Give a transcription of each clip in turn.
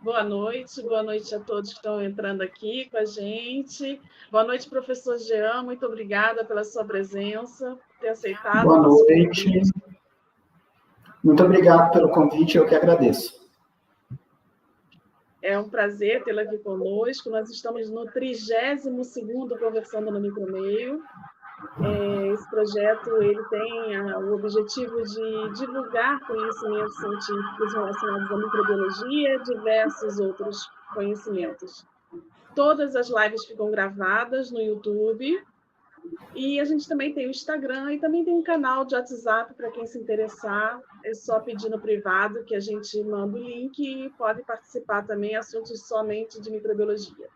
Boa noite a todos que estão entrando aqui com a gente. Boa noite, professor Jean, muito obrigada pela sua presença, por ter aceitado. Boa noite. Muito obrigado pelo convite, eu que agradeço. É um prazer tê-la aqui conosco. Nós estamos no 32º Conversando no Micromeio. Esse projeto ele tem o objetivo de divulgar conhecimentos científicos relacionados à microbiologia e diversos outros conhecimentos. Todas as lives ficam gravadas no YouTube e a gente também tem o Instagram e também tem um canal de WhatsApp para quem se interessar. É só pedir no privado que a gente manda o link e pode participar também assuntos somente de microbiologia.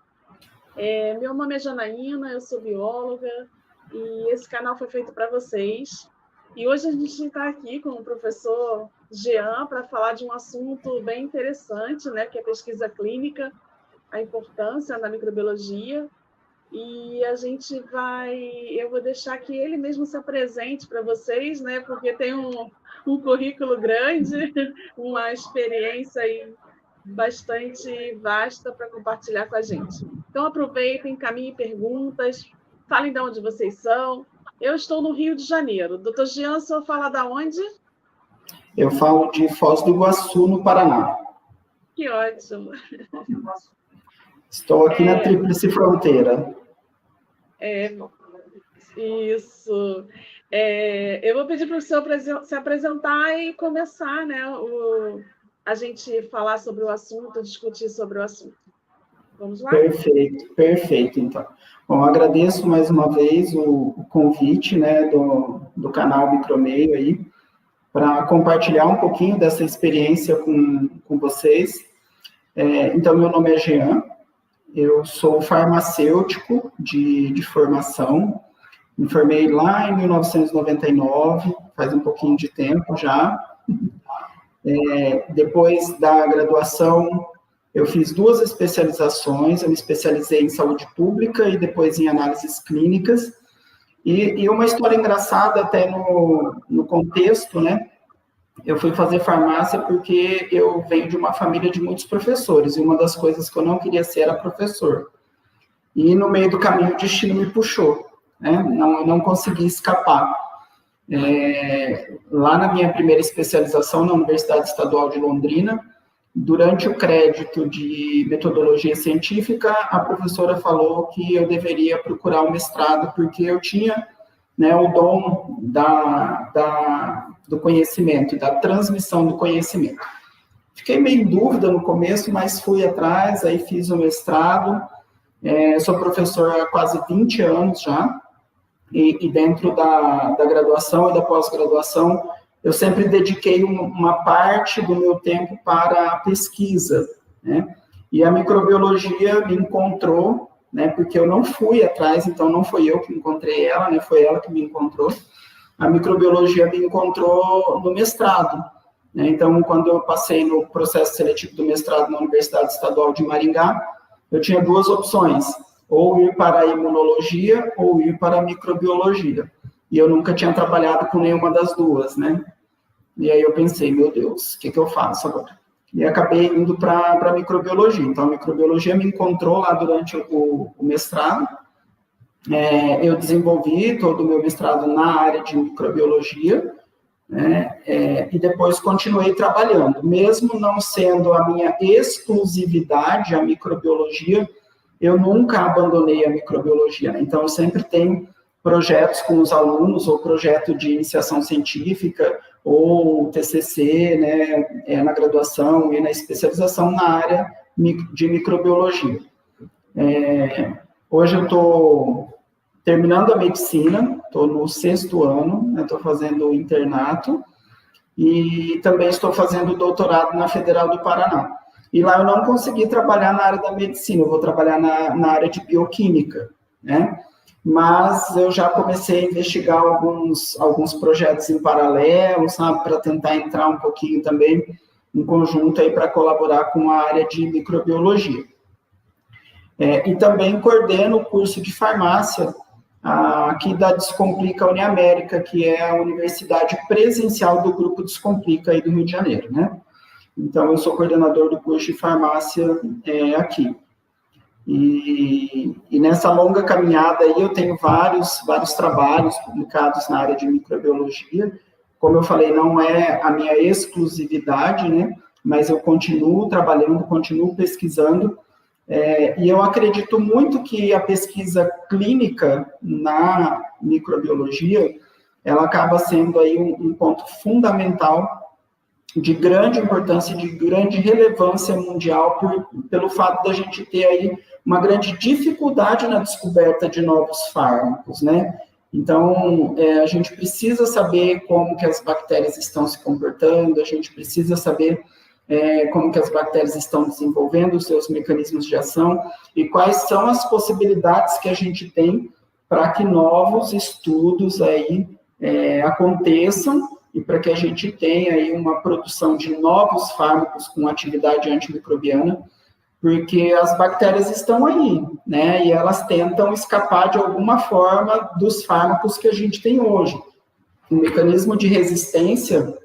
Meu nome é Janaína, eu sou bióloga. E esse canal foi feito para vocês. E hoje a gente está aqui com o professor Jean para falar de um assunto bem interessante, né, que é a pesquisa clínica, a importância da microbiologia. E eu vou deixar que ele mesmo se apresente para vocês, né, porque tem um currículo grande, uma experiência aí bastante vasta para compartilhar com a gente. Então, aproveitem, encaminhem perguntas, falem de onde vocês são. Eu estou no Rio de Janeiro. Doutor Jean, o senhor fala de onde? Eu falo de Foz do Iguaçu, no Paraná. Que ótimo. Estou aqui na Tríplice Fronteira. Isso. Eu vou pedir para o senhor se apresentar e começar, né, a gente falar sobre o assunto, discutir sobre o assunto. Vamos lá? Perfeito, então. Bom, agradeço mais uma vez o convite, né, do canal Micromeio aí, para compartilhar um pouquinho dessa experiência com vocês. Então, meu nome é Jean, eu sou farmacêutico de formação, me formei lá em 1999, faz um pouquinho de tempo já. Depois da graduação, eu fiz 2 especializações, eu me especializei em saúde pública e depois em análises clínicas, e uma história engraçada até no contexto, né, eu fui fazer farmácia porque eu venho de uma família de muitos professores, e uma das coisas que eu não queria ser era professor, e no meio do caminho o destino me puxou, né, não consegui escapar. Lá na minha primeira especialização na Universidade Estadual de Londrina, durante o crédito de metodologia científica, a professora falou que eu deveria procurar o mestrado, porque eu tinha, né, o dom do conhecimento, da transmissão do conhecimento. Fiquei meio em dúvida no começo, mas fui atrás, aí fiz o mestrado, sou professor há quase 20 anos já, e dentro da graduação e da pós-graduação, eu sempre dediquei uma parte do meu tempo para a pesquisa, né? E a microbiologia me encontrou, né? Porque eu não fui atrás, então não foi eu que encontrei ela, né? Foi ela que me encontrou. A microbiologia me encontrou no mestrado, né? Então, quando eu passei no processo seletivo do mestrado na Universidade Estadual de Maringá, eu tinha 2 opções, ou ir para a imunologia ou ir para a microbiologia. E eu nunca tinha trabalhado com nenhuma das 2, né? E aí eu pensei, meu Deus, o que eu faço agora? E acabei indo para a microbiologia. Então, a microbiologia me encontrou lá durante o mestrado. Eu desenvolvi todo o meu mestrado na área de microbiologia, né? E depois continuei trabalhando. Mesmo não sendo a minha exclusividade a microbiologia, eu nunca abandonei a microbiologia, né? Então, eu sempre tenho projetos com os alunos, ou projeto de iniciação científica, ou TCC, né, na graduação e na especialização na área de microbiologia. Hoje eu estou terminando a medicina, estou no 6º ano, estou fazendo o internato, e também estou fazendo doutorado na Federal do Paraná. E lá eu não consegui trabalhar na área da medicina, eu vou trabalhar na área de bioquímica, né? Mas eu já comecei a investigar alguns projetos em paralelo, sabe, para tentar entrar um pouquinho também em conjunto aí para colaborar com a área de microbiologia. E também coordeno o curso de farmácia aqui da Descomplica Uniamérica, que é a universidade presencial do Grupo Descomplica aí do Rio de Janeiro, né? Então, eu sou coordenador do curso de farmácia aqui. E nessa longa caminhada aí, eu tenho vários trabalhos publicados na área de microbiologia. Como eu falei, não é a minha exclusividade, né? Mas eu continuo trabalhando, continuo pesquisando, e eu acredito muito que a pesquisa clínica na microbiologia, ela acaba sendo aí um ponto fundamental de grande importância, de grande relevância mundial, pelo fato da gente ter aí uma grande dificuldade na descoberta de novos fármacos, né? Então, a gente precisa saber como que as bactérias estão se comportando, a gente precisa saber como que as bactérias estão desenvolvendo os seus mecanismos de ação e quais são as possibilidades que a gente tem para que novos estudos aí aconteçam e para que a gente tenha aí uma produção de novos fármacos com atividade antimicrobiana, porque as bactérias estão aí, né, e elas tentam escapar de alguma forma dos fármacos que a gente tem hoje. O mecanismo de resistência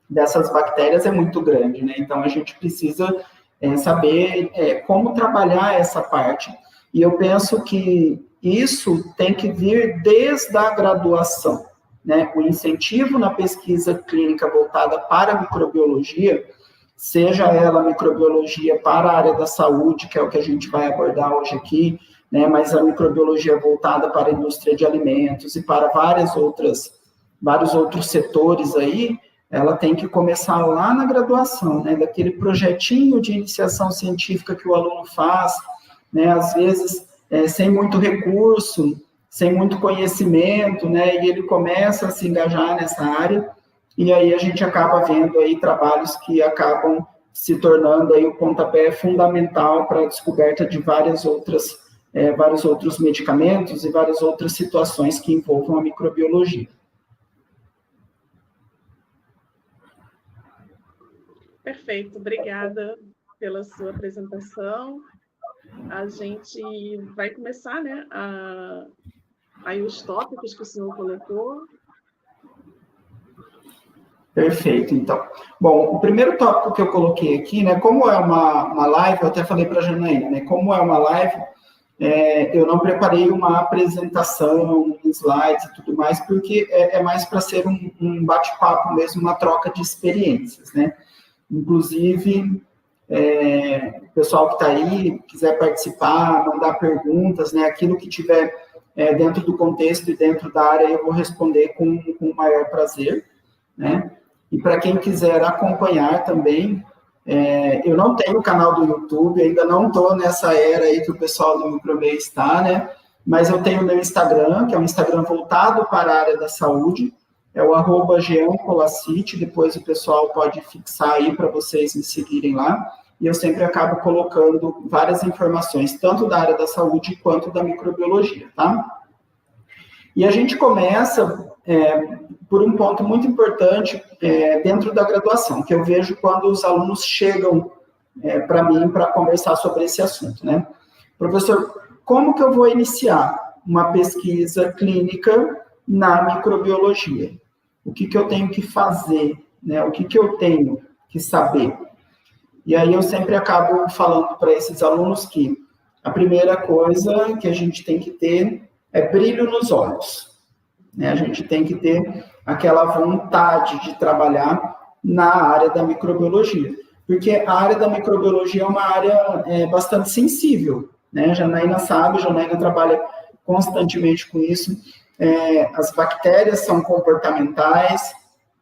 dessas bactérias é muito grande, né, então a gente precisa saber como trabalhar essa parte. E eu penso que isso tem que vir desde a graduação, né, o incentivo na pesquisa clínica voltada para a microbiologia, seja ela microbiologia para a área da saúde, que é o que a gente vai abordar hoje aqui, né, mas a microbiologia voltada para a indústria de alimentos e para vários outros setores aí, ela tem que começar lá na graduação, né, daquele projetinho de iniciação científica que o aluno faz, né, às vezes sem muito recurso, sem muito conhecimento, né, e ele começa a se engajar nessa área, e aí a gente acaba vendo aí trabalhos que acabam se tornando aí o pontapé fundamental para a descoberta de vários outros medicamentos e várias outras situações que envolvam a microbiologia. Perfeito, obrigada pela sua apresentação. A gente vai começar, né, aí os tópicos que o senhor colocou. Perfeito, então. Bom, o primeiro tópico que eu coloquei aqui, né, como é uma live, eu até falei para a Janaína, né, como é uma live, eu não preparei uma apresentação, slides e tudo mais, porque é mais para ser um bate-papo mesmo, uma troca de experiências, né. Inclusive, o pessoal que está aí, quiser participar, mandar perguntas, né, aquilo que tiver dentro do contexto e dentro da área, eu vou responder com o maior prazer, né. E para quem quiser acompanhar também, eu não tenho canal do YouTube, ainda não estou nessa era aí que o pessoal do Micromeio está, né, mas eu tenho meu Instagram, que é um Instagram voltado para a área da saúde, é o @jeancolacite, depois o pessoal pode fixar aí para vocês me seguirem lá, e eu sempre acabo colocando várias informações, tanto da área da saúde quanto da microbiologia, tá? E a gente começa por um ponto muito importante dentro da graduação, que eu vejo quando os alunos chegam para mim para conversar sobre esse assunto, né? Professor, como que eu vou iniciar uma pesquisa clínica na microbiologia? O que eu tenho que fazer, né? O que eu tenho que saber? E aí eu sempre acabo falando para esses alunos que a primeira coisa que a gente tem que ter é brilho nos olhos, né? A gente tem que ter aquela vontade de trabalhar na área da microbiologia, porque a área da microbiologia é uma área bastante sensível, né? A Janaína sabe, a Janaína trabalha constantemente com isso. As bactérias são comportamentais,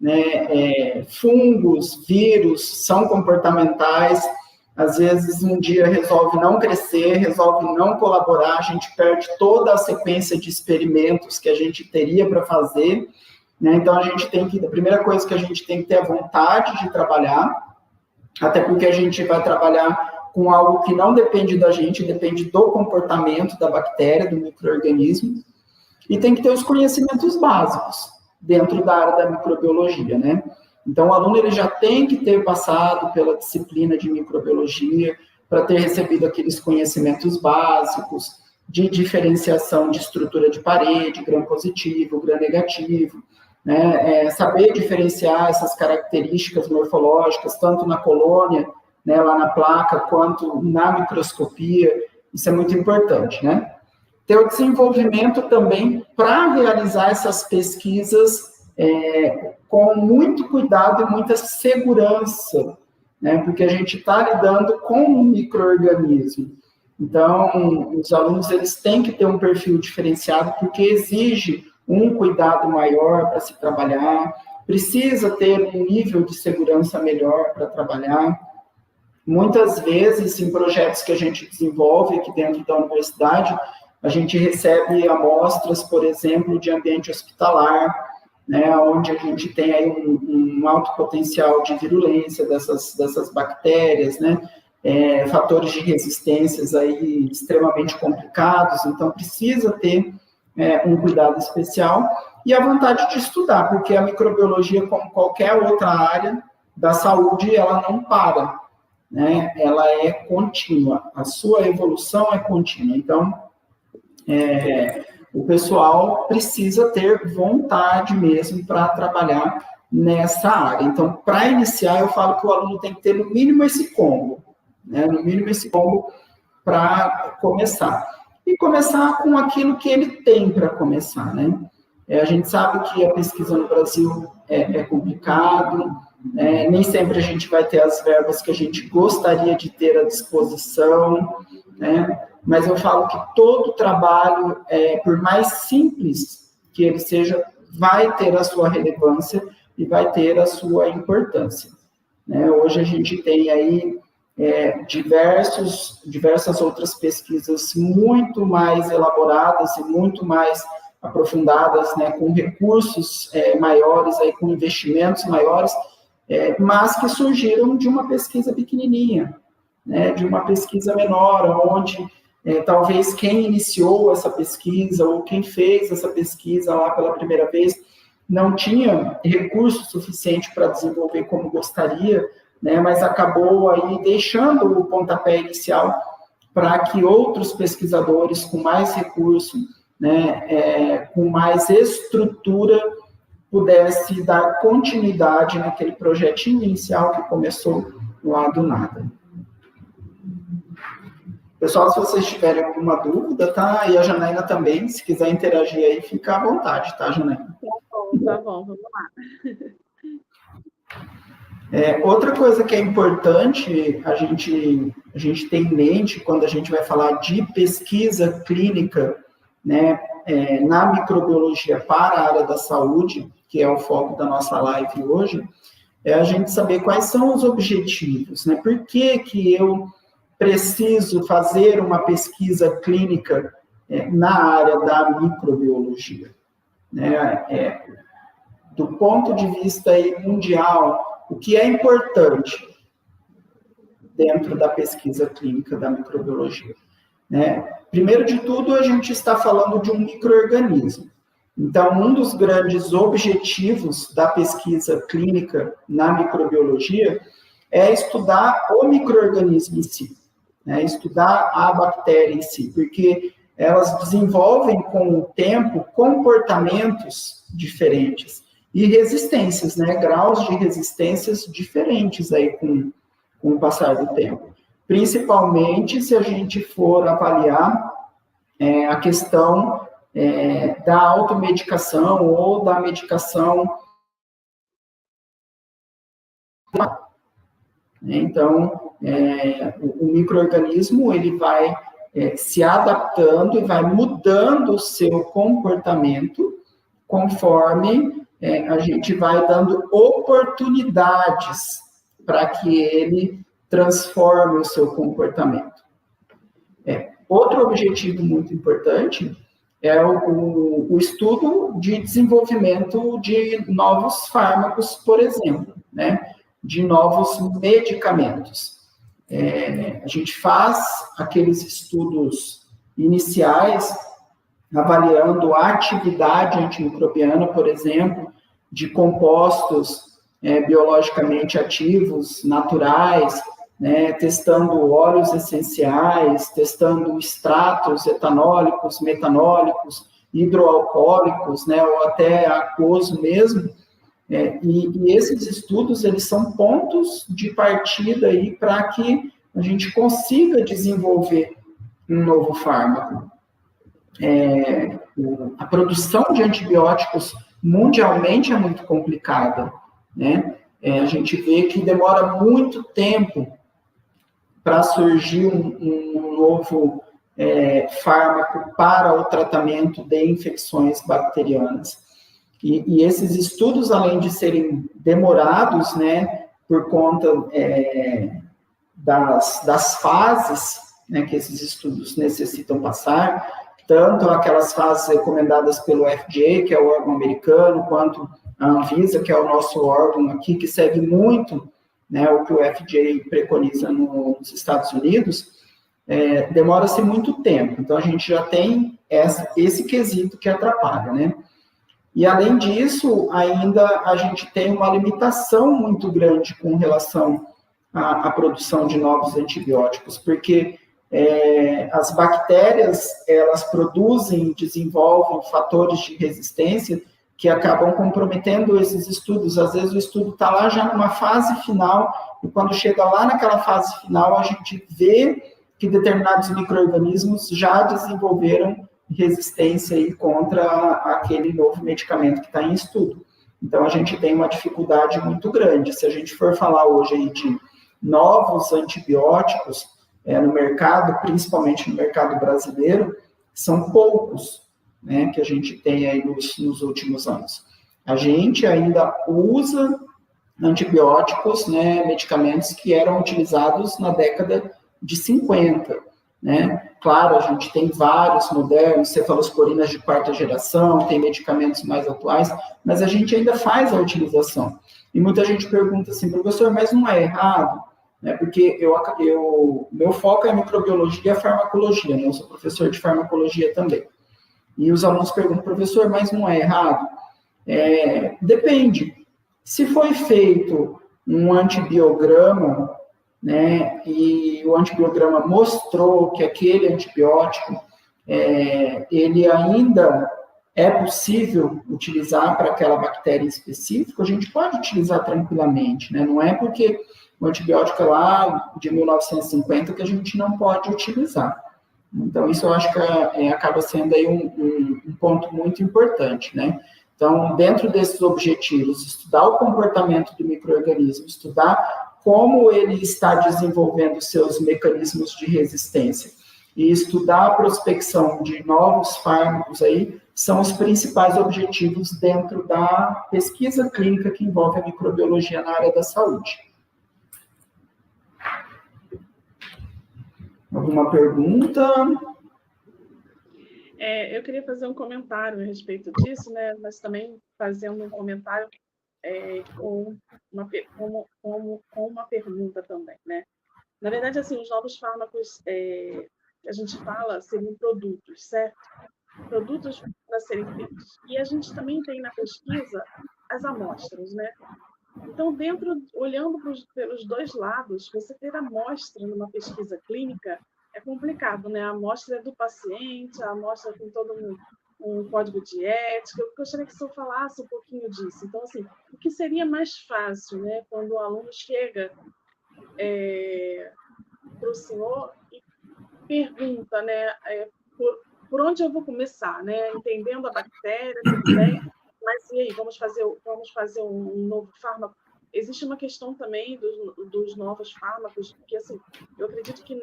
né? Fungos, vírus são comportamentais. Às vezes, um dia resolve não crescer, resolve não colaborar, a gente perde toda a sequência de experimentos que a gente teria para fazer, né? Então, a primeira coisa que a gente tem que ter a vontade de trabalhar, até porque a gente vai trabalhar com algo que não depende da gente, depende do comportamento da bactéria, do micro-organismo, e tem que ter os conhecimentos básicos dentro da área da microbiologia, né? Então, o aluno ele já tem que ter passado pela disciplina de microbiologia para ter recebido aqueles conhecimentos básicos de diferenciação de estrutura de parede, gram positivo, gram negativo, né? Saber diferenciar essas características morfológicas, tanto na colônia, né, lá na placa, quanto na microscopia, isso é muito importante, né? Ter o desenvolvimento também para realizar essas pesquisas com muito cuidado e muita segurança, né? Porque a gente está lidando com um micro-organismo. Então, os alunos eles têm que ter um perfil diferenciado, porque exige um cuidado maior para se trabalhar, precisa ter um nível de segurança melhor para trabalhar. Muitas vezes, em projetos que a gente desenvolve aqui dentro da universidade, a gente recebe amostras, por exemplo, de ambiente hospitalar, né, onde a gente tem aí um alto potencial de virulência dessas bactérias, né, fatores de resistências aí extremamente complicados, então precisa ter um cuidado especial e a vontade de estudar, porque a microbiologia, como qualquer outra área da saúde, ela não para, né, ela é contínua, a sua evolução é contínua, então o pessoal precisa ter vontade mesmo para trabalhar nessa área. Então, para iniciar, eu falo que o aluno tem que ter no mínimo esse combo, né? No mínimo esse combo para começar. E começar com aquilo que ele tem para começar, né? A gente sabe que a pesquisa no Brasil é complicado, nem sempre a gente vai ter as verbas que a gente gostaria de ter à disposição, né? Mas eu falo que todo trabalho, por mais simples que ele seja, vai ter a sua relevância e vai ter a sua importância, né? Hoje a gente tem aí diversas outras pesquisas muito mais elaboradas e muito mais aprofundadas, né, com recursos maiores, aí, com investimentos maiores, mas que surgiram de uma pesquisa pequenininha, né, de uma pesquisa menor, onde talvez quem iniciou essa pesquisa ou quem fez essa pesquisa lá pela primeira vez não tinha recurso suficiente para desenvolver como gostaria, né, mas acabou aí deixando o pontapé inicial para que outros pesquisadores com mais recurso, né, com mais estrutura, pudesse dar continuidade naquele projetinho inicial que começou lá do nada. Pessoal, se vocês tiverem alguma dúvida, tá? E a Janaína também, se quiser interagir aí, fica à vontade, tá, Janaína? Tá bom, vamos lá. Outra coisa que é importante a gente ter em mente quando a gente vai falar de pesquisa clínica, né, na microbiologia para a área da saúde, que é o foco da nossa live hoje, é a gente saber quais são os objetivos, né? Por que eu preciso fazer uma pesquisa clínica na área da microbiologia, né? Do ponto de vista aí mundial, o que é importante dentro da pesquisa clínica da microbiologia, né? Primeiro de tudo, a gente está falando de um micro-organismo. Então, um dos grandes objetivos da pesquisa clínica na microbiologia é estudar o micro-organismo em si, né? Estudar a bactéria em si, porque elas desenvolvem com o tempo comportamentos diferentes e resistências, né? Graus de resistências diferentes aí com o passar do tempo. Principalmente se a gente for avaliar a questão da automedicação ou da medicação. Então, o micro-organismo ele vai se adaptando e vai mudando o seu comportamento conforme a gente vai dando oportunidades para que ele transforme o seu comportamento. Outro objetivo muito importante é o estudo de desenvolvimento de novos fármacos, por exemplo, né? De novos medicamentos. A gente faz aqueles estudos iniciais, avaliando a atividade antimicrobiana, por exemplo, de compostos biologicamente ativos, naturais, né, testando óleos essenciais, testando extratos etanólicos, metanólicos, hidroalcoólicos, né, ou até aquoso mesmo, e esses estudos, eles são pontos de partida aí para que a gente consiga desenvolver um novo fármaco. A produção de antibióticos mundialmente é muito complicada, né? A gente vê que demora muito tempo para surgir um novo fármaco para o tratamento de infecções bacterianas. E esses estudos, além de serem demorados, né, por conta das fases, né, que esses estudos necessitam passar, tanto aquelas fases recomendadas pelo FDA, que é o órgão americano, quanto a Anvisa, que é o nosso órgão aqui, que segue muito, né, o que o FDA preconiza nos Estados Unidos, demora-se muito tempo. Então, a gente já tem esse quesito que atrapalha, né? E, além disso, ainda a gente tem uma limitação muito grande com relação à produção de novos antibióticos, porque as bactérias, elas produzem, desenvolvem fatores de resistência que acabam comprometendo esses estudos. Às vezes o estudo está lá já numa fase final, e quando chega lá naquela fase final, a gente vê que determinados micro-organismos já desenvolveram resistência aí contra aquele novo medicamento que está em estudo. Então, a gente tem uma dificuldade muito grande. Se a gente for falar hoje aí de novos antibióticos no mercado, principalmente no mercado brasileiro, são poucos, né, que a gente tem aí nos últimos anos. A gente ainda usa antibióticos, né, medicamentos que eram utilizados na década de 50, né? Claro, a gente tem vários modernos, cefalosporinas de quarta geração, tem medicamentos mais atuais, mas a gente ainda faz a utilização. E muita gente pergunta assim, professor, mas não é errado? Né? Porque meu foco é microbiologia e farmacologia, né? Eu sou professor de farmacologia também. E os alunos perguntam, professor, mas não é errado? Depende. Se foi feito um antibiograma, né, e o antibiograma mostrou que aquele antibiótico, ele ainda é possível utilizar para aquela bactéria específica, a gente pode utilizar tranquilamente, né? Não é porque o antibiótico é lá de 1950 que a gente não pode utilizar. Então, isso eu acho que acaba sendo aí um ponto muito importante, né? Então, dentro desses objetivos, estudar o comportamento do micro-organismo, estudar como ele está desenvolvendo seus mecanismos de resistência e estudar a prospecção de novos fármacos aí, são os principais objetivos dentro da pesquisa clínica que envolve a microbiologia na área da saúde. Alguma pergunta? Eu queria fazer um comentário a respeito disso, né? Mas também fazendo um comentário com uma pergunta também, né? Na verdade, assim, os novos fármacos que a gente fala seriam produtos, certo? Produtos para serem feitos. E a gente também tem na pesquisa as amostras, né? Então, olhando pelos dois lados, você ter amostra numa pesquisa clínica é complicado, né? A amostra é do paciente, a amostra tem todo um código de ética. Eu gostaria que o senhor falasse um pouquinho disso. Então, assim, o que seria mais fácil, né? Quando o aluno chega para o senhor e pergunta, né? Por onde eu vou começar, né? Entendendo a bactéria, tudo bem, mas e aí, vamos fazer um novo fármaco? Existe uma questão também dos novos fármacos, que assim, eu acredito que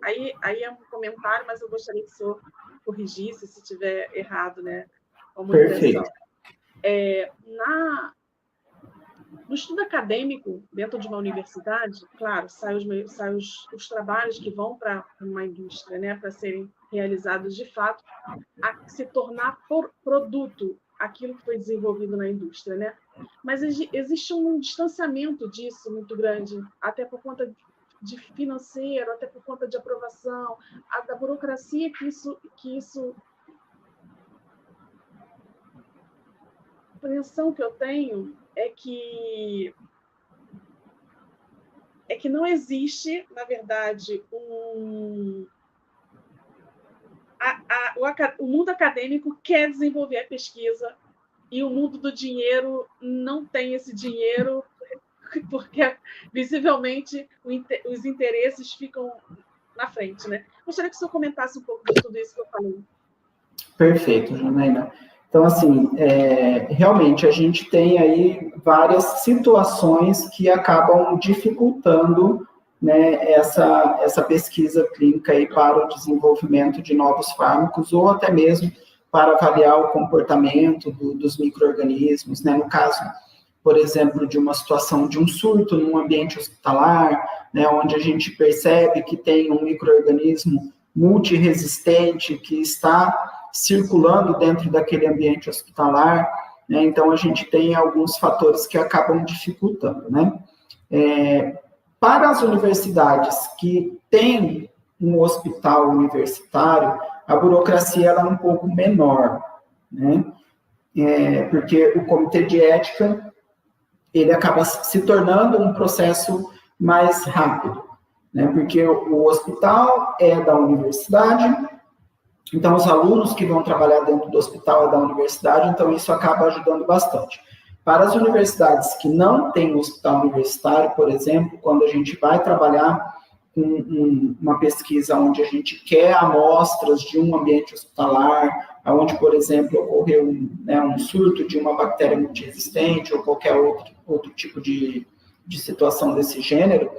aí é um comentário, mas eu gostaria que o senhor corrigisse se estiver errado, né? Como impressão. No estudo acadêmico, dentro de uma universidade, claro, saem os trabalhos que vão para uma indústria, né, para serem realizados de fato, a se tornar produto aquilo que foi desenvolvido na indústria, né? Mas existe um distanciamento disso muito grande, até por conta de financeiro, até por conta de aprovação, da burocracia que isso. A impressão que eu tenho é que não existe, na verdade, o mundo acadêmico quer desenvolver a pesquisa e o mundo do dinheiro não tem esse dinheiro, porque, visivelmente, os interesses ficam na frente, né? Gostaria que o senhor comentasse um pouco de tudo isso que eu falei. Perfeito, Janaína. Então, assim, realmente a gente tem aí várias situações que acabam dificultando, né, essa pesquisa clínica aí para o desenvolvimento de novos fármacos ou até mesmo para avaliar o comportamento dos micro-organismos, né, no caso, por exemplo, de uma situação de um surto num ambiente hospitalar, né, onde a gente percebe que tem um micro-organismo multiresistente que está circulando dentro daquele ambiente hospitalar, né, então a gente tem alguns fatores que acabam dificultando, né. Para as universidades que têm um hospital universitário, a burocracia ela é um pouco menor, né? Porque o comitê de ética ele acaba se tornando um processo mais rápido, né? Porque o hospital é da universidade, então os alunos que vão trabalhar dentro do hospital é da universidade, então isso acaba ajudando bastante. Para as universidades que não têm um hospital universitário, por exemplo, quando a gente vai trabalhar com uma pesquisa onde a gente quer amostras de um ambiente hospitalar, onde, por exemplo, ocorreu um surto de uma bactéria multiresistente ou qualquer outro tipo de situação desse gênero,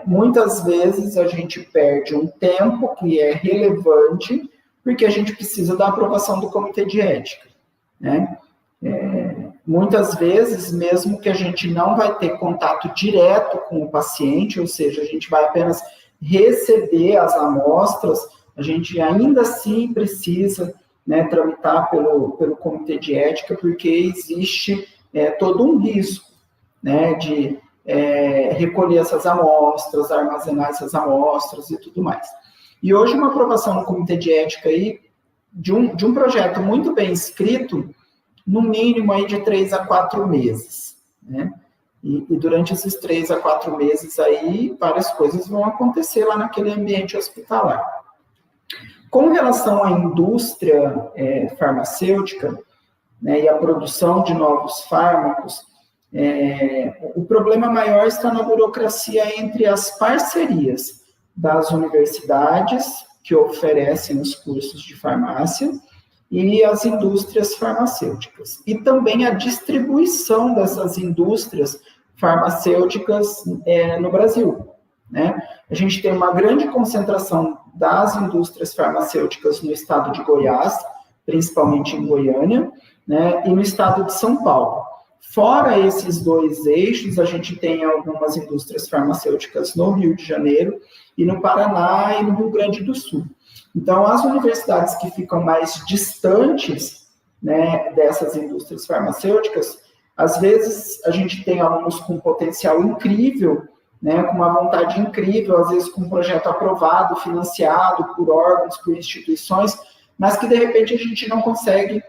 muitas vezes a gente perde um tempo que é relevante porque a gente precisa da aprovação do comitê de ética, né? Muitas vezes, mesmo que a gente não vai ter contato direto com o paciente, ou seja, a gente vai apenas receber as amostras, a gente ainda assim precisa, né, tramitar pelo comitê de ética, porque existe todo um risco, né, de recolher essas amostras, armazenar essas amostras e tudo mais. E hoje uma aprovação no comitê de ética aí, de um projeto muito bem escrito, no mínimo aí de 3 a 4 meses, né? E durante esses 3 a 4 meses aí, várias coisas vão acontecer lá naquele ambiente hospitalar. Com relação à indústria farmacêutica, né, e a produção de novos fármacos, o problema maior está na burocracia entre as parcerias das universidades que oferecem os cursos de farmácia e as indústrias farmacêuticas. E também a distribuição dessas indústrias farmacêuticas no Brasil, né? A gente tem uma grande concentração das indústrias farmacêuticas no estado de Goiás, principalmente em Goiânia, né? E no estado de São Paulo. Fora esses dois eixos, a gente tem algumas indústrias farmacêuticas no Rio de Janeiro, e no Paraná e no Rio Grande do Sul. Então, as universidades que ficam mais distantes, né, dessas indústrias farmacêuticas, às vezes a gente tem alunos com potencial incrível, né, com uma vontade incrível, às vezes com um projeto aprovado, financiado por órgãos, por instituições, mas que de repente a gente não consegue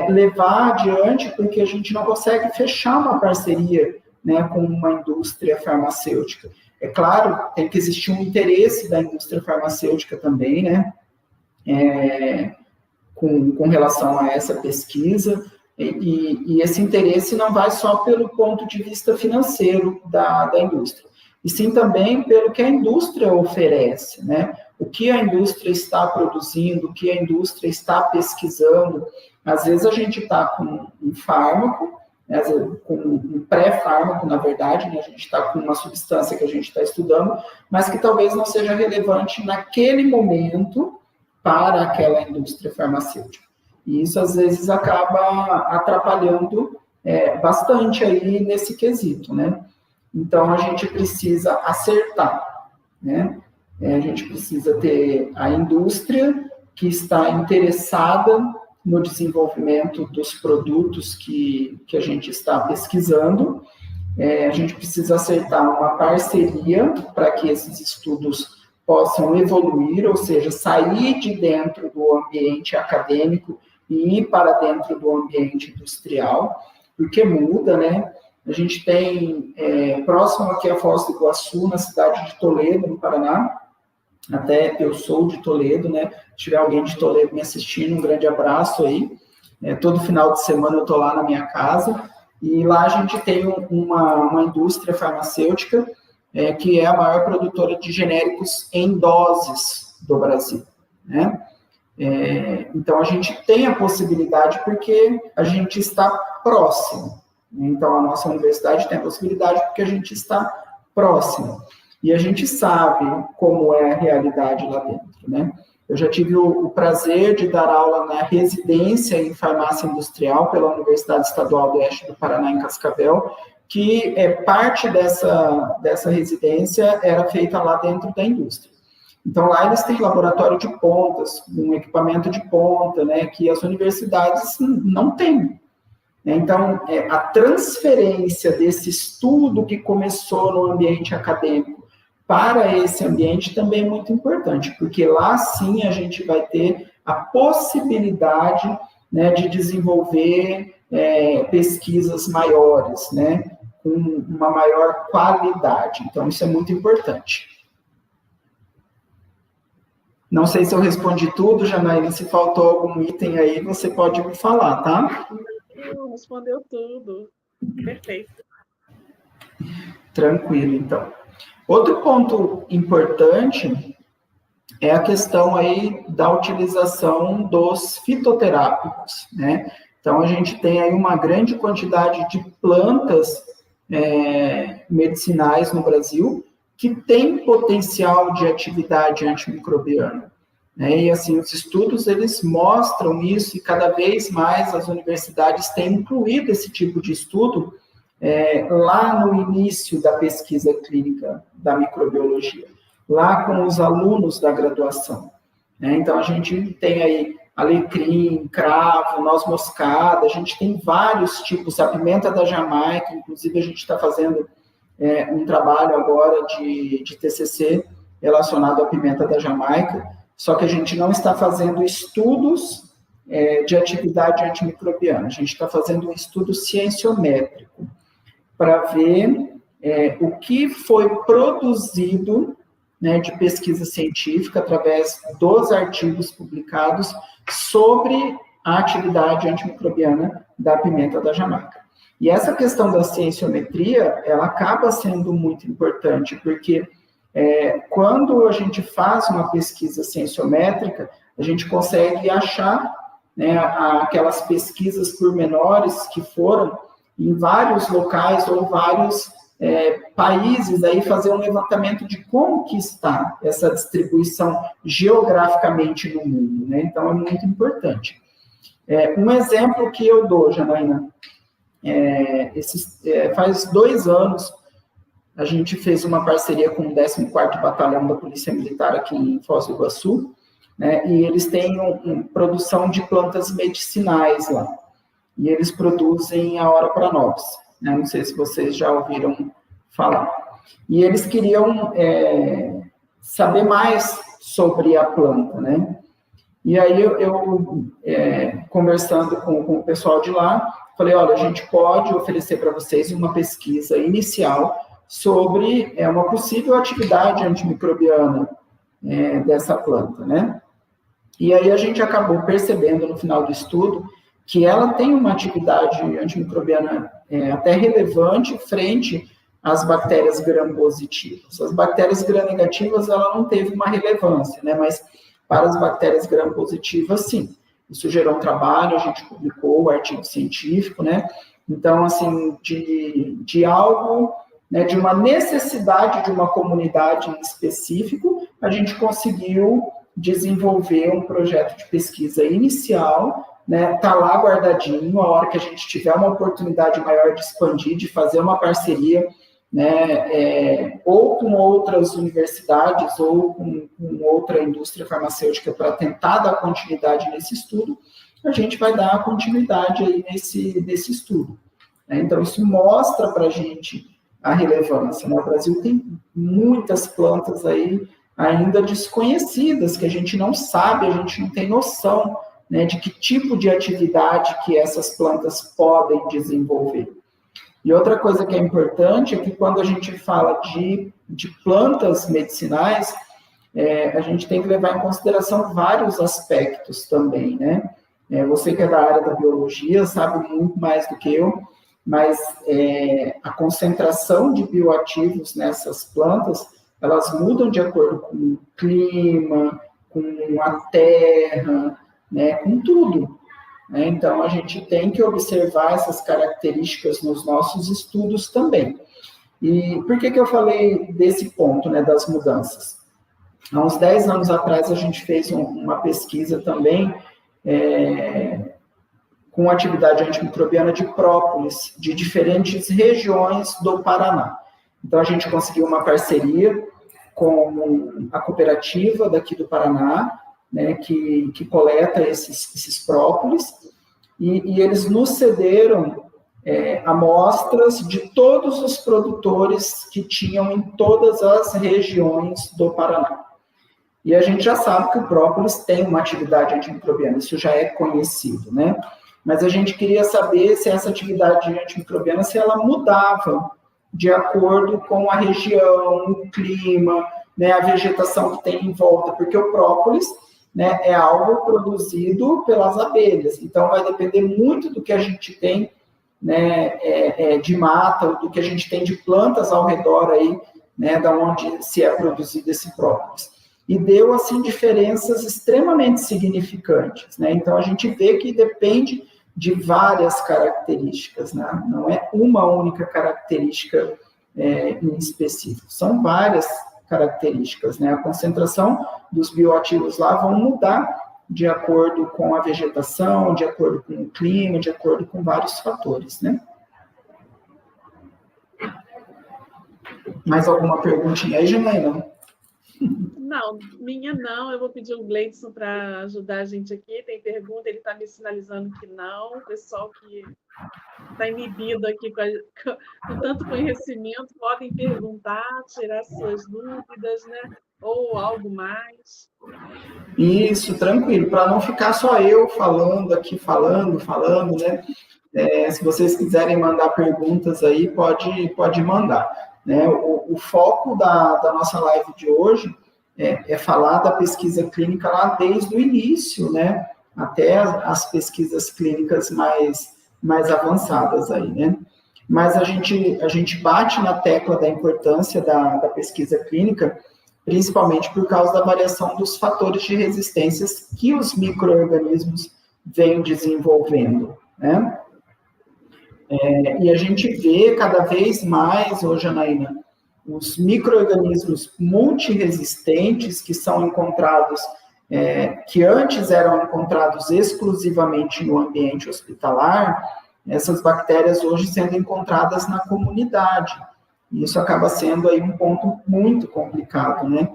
levar adiante porque a gente não consegue fechar uma parceria, né, com uma indústria farmacêutica. É claro, tem que existir um interesse da indústria farmacêutica também, né, com relação a essa pesquisa, e esse interesse não vai só pelo ponto de vista financeiro da indústria, e sim também pelo que a indústria oferece, né, o que a indústria está produzindo, o que a indústria está pesquisando. Às vezes a gente está com um fármaco, né, com um pré-fármaco, na verdade, né, a gente está com uma substância que a gente está estudando, mas que talvez não seja relevante naquele momento para aquela indústria farmacêutica. E isso, às vezes, acaba atrapalhando bastante aí nesse quesito, né? Então, a gente precisa acertar, né? A gente precisa ter a indústria que está interessada no desenvolvimento dos produtos que a gente está pesquisando. A gente precisa acertar uma parceria para que esses estudos possam evoluir, ou seja, sair de dentro do ambiente acadêmico e ir para dentro do ambiente industrial, porque muda, né? A gente tem, próximo aqui a Foz do Iguaçu, na cidade de Toledo, no Paraná, até eu sou de Toledo, né? Se tiver alguém de Toledo me assistindo, um grande abraço aí. Todo final de semana eu estou lá na minha casa, e lá a gente tem uma indústria farmacêutica que é a maior produtora de genéricos em doses do Brasil, né? Então, a gente tem a possibilidade porque a gente está próximo. Então, a nossa universidade tem a possibilidade porque a gente está próximo. E a gente sabe como é a realidade lá dentro, né? Eu já tive o prazer de dar aula na residência em farmácia industrial pela Universidade Estadual do Oeste do Paraná, em Cascavel, que parte dessa residência era feita lá dentro da indústria. Então, lá eles têm laboratório de pontas, um equipamento de ponta, né, que as universidades não têm. Então, a transferência desse estudo que começou no ambiente acadêmico para esse ambiente também é muito importante, porque lá sim a gente vai ter a possibilidade, né, de desenvolver pesquisas maiores, né, com uma maior qualidade. Então, isso é muito importante. Não sei se eu respondi tudo, Janaína, se faltou algum item aí, você pode me falar, tá? Não, respondeu tudo. Perfeito. Tranquilo, então. Outro ponto importante é a questão aí da utilização dos fitoterápicos, né? Então, a gente tem aí uma grande quantidade de plantas medicinais no Brasil que tem potencial de atividade antimicrobiana, né? E, assim, os estudos, eles mostram isso, e cada vez mais as universidades têm incluído esse tipo de estudo lá no início da pesquisa clínica da microbiologia, lá com os alunos da graduação, né? Então, a gente tem aí alecrim, cravo, noz moscada, a gente tem vários tipos, a pimenta da Jamaica, inclusive a gente está fazendo um trabalho agora de TCC relacionado à pimenta da Jamaica, só que a gente não está fazendo estudos de atividade antimicrobiana, a gente está fazendo um estudo cienciométrico, para ver o que foi produzido, né, de pesquisa científica, através dos artigos publicados sobre a atividade antimicrobiana da pimenta da Jamaica. E essa questão da cienciometria, ela acaba sendo muito importante, porque quando a gente faz uma pesquisa cienciométrica, a gente consegue achar, né, aquelas pesquisas pormenores que foram em vários locais ou vários países, aí fazer um levantamento de como que está essa distribuição geograficamente no mundo, né? Então, é muito importante. Um exemplo que eu dou, Janaína, faz 2 anos, a gente fez uma parceria com o 14º Batalhão da Polícia Militar aqui em Foz do Iguaçu, né? E eles têm produção de plantas medicinais lá. E eles produzem a Ora Pranobis, né? Não sei se vocês já ouviram falar. E eles queriam saber mais sobre a planta, né? E aí eu conversando com o pessoal de lá, falei, olha, a gente pode oferecer para vocês uma pesquisa inicial sobre uma possível atividade antimicrobiana dessa planta, né? E aí a gente acabou percebendo no final do estudo que ela tem uma atividade antimicrobiana até relevante frente às bactérias gram-positivas. As bactérias gram-negativas, ela não teve uma relevância, né? Mas para as bactérias gram-positivas, sim. Isso gerou um trabalho, a gente publicou o artigo científico, né? Então, assim, de algo, né, de uma necessidade de uma comunidade em específico, a gente conseguiu desenvolver um projeto de pesquisa inicial, né, tá lá guardadinho, a hora que a gente tiver uma oportunidade maior de expandir, de fazer uma parceria, né, ou com outras universidades, ou com outra indústria farmacêutica para tentar dar continuidade nesse estudo, a gente vai dar continuidade aí nesse estudo, né? Então, isso mostra para a gente a relevância, né? O Brasil tem muitas plantas aí ainda desconhecidas, que a gente não sabe, a gente não tem noção, né, de que tipo de atividade que essas plantas podem desenvolver. E outra coisa que é importante é que quando a gente fala de plantas medicinais, a gente tem que levar em consideração vários aspectos também, né? Você que é da área da biologia sabe muito mais do que eu, mas a concentração de bioativos nessas plantas, elas mudam de acordo com o clima, com a terra, né, com tudo. Né? Então, a gente tem que observar essas características nos nossos estudos também. E por que eu falei desse ponto, né, das mudanças? Há uns 10 anos atrás, a gente fez uma pesquisa também com atividade antimicrobiana de própolis, de diferentes regiões do Paraná. Então, a gente conseguiu uma parceria com a cooperativa daqui do Paraná, né, que coleta esses própolis, e eles nos cederam amostras de todos os produtores que tinham em todas as regiões do Paraná. E a gente já sabe que o própolis tem uma atividade antimicrobiana, isso já é conhecido, né? Mas a gente queria saber se essa atividade antimicrobiana, se ela mudava de acordo com a região, o clima, né, a vegetação que tem em volta, porque o própolis, né, é algo produzido pelas abelhas, então vai depender muito do que a gente tem, né, de mata, do que a gente tem de plantas ao redor aí, né, da onde se é produzido esse própolis. E deu, assim, diferenças extremamente significantes, né? Então, a gente vê que depende de várias características, né? Não é uma única característica em específico, são várias características, né? A concentração dos bioativos lá vão mudar de acordo com a vegetação, de acordo com o clima, de acordo com vários fatores, né? Mais alguma perguntinha aí, Janaína? Não, minha não. Eu vou pedir o Gleidson para ajudar a gente aqui. Tem pergunta, ele está me sinalizando que não. O pessoal que está inibido aqui com tanto conhecimento podem perguntar, tirar suas dúvidas, né? Ou algo mais. Isso, tranquilo, para não ficar só eu falando aqui, falando, né? Se vocês quiserem mandar perguntas aí, pode mandar. Né? O foco da nossa live de hoje é falar da pesquisa clínica lá desde o início, né? Até as pesquisas clínicas mais avançadas aí, né? Mas a gente bate na tecla da importância da pesquisa clínica, principalmente por causa da variação dos fatores de resistências que os micro-organismos vêm desenvolvendo, né? E a gente vê cada vez mais, ô Janaína, os micro-organismos multiresistentes que são encontrados, que antes eram encontrados exclusivamente no ambiente hospitalar, essas bactérias hoje sendo encontradas na comunidade. Isso acaba sendo aí um ponto muito complicado, né?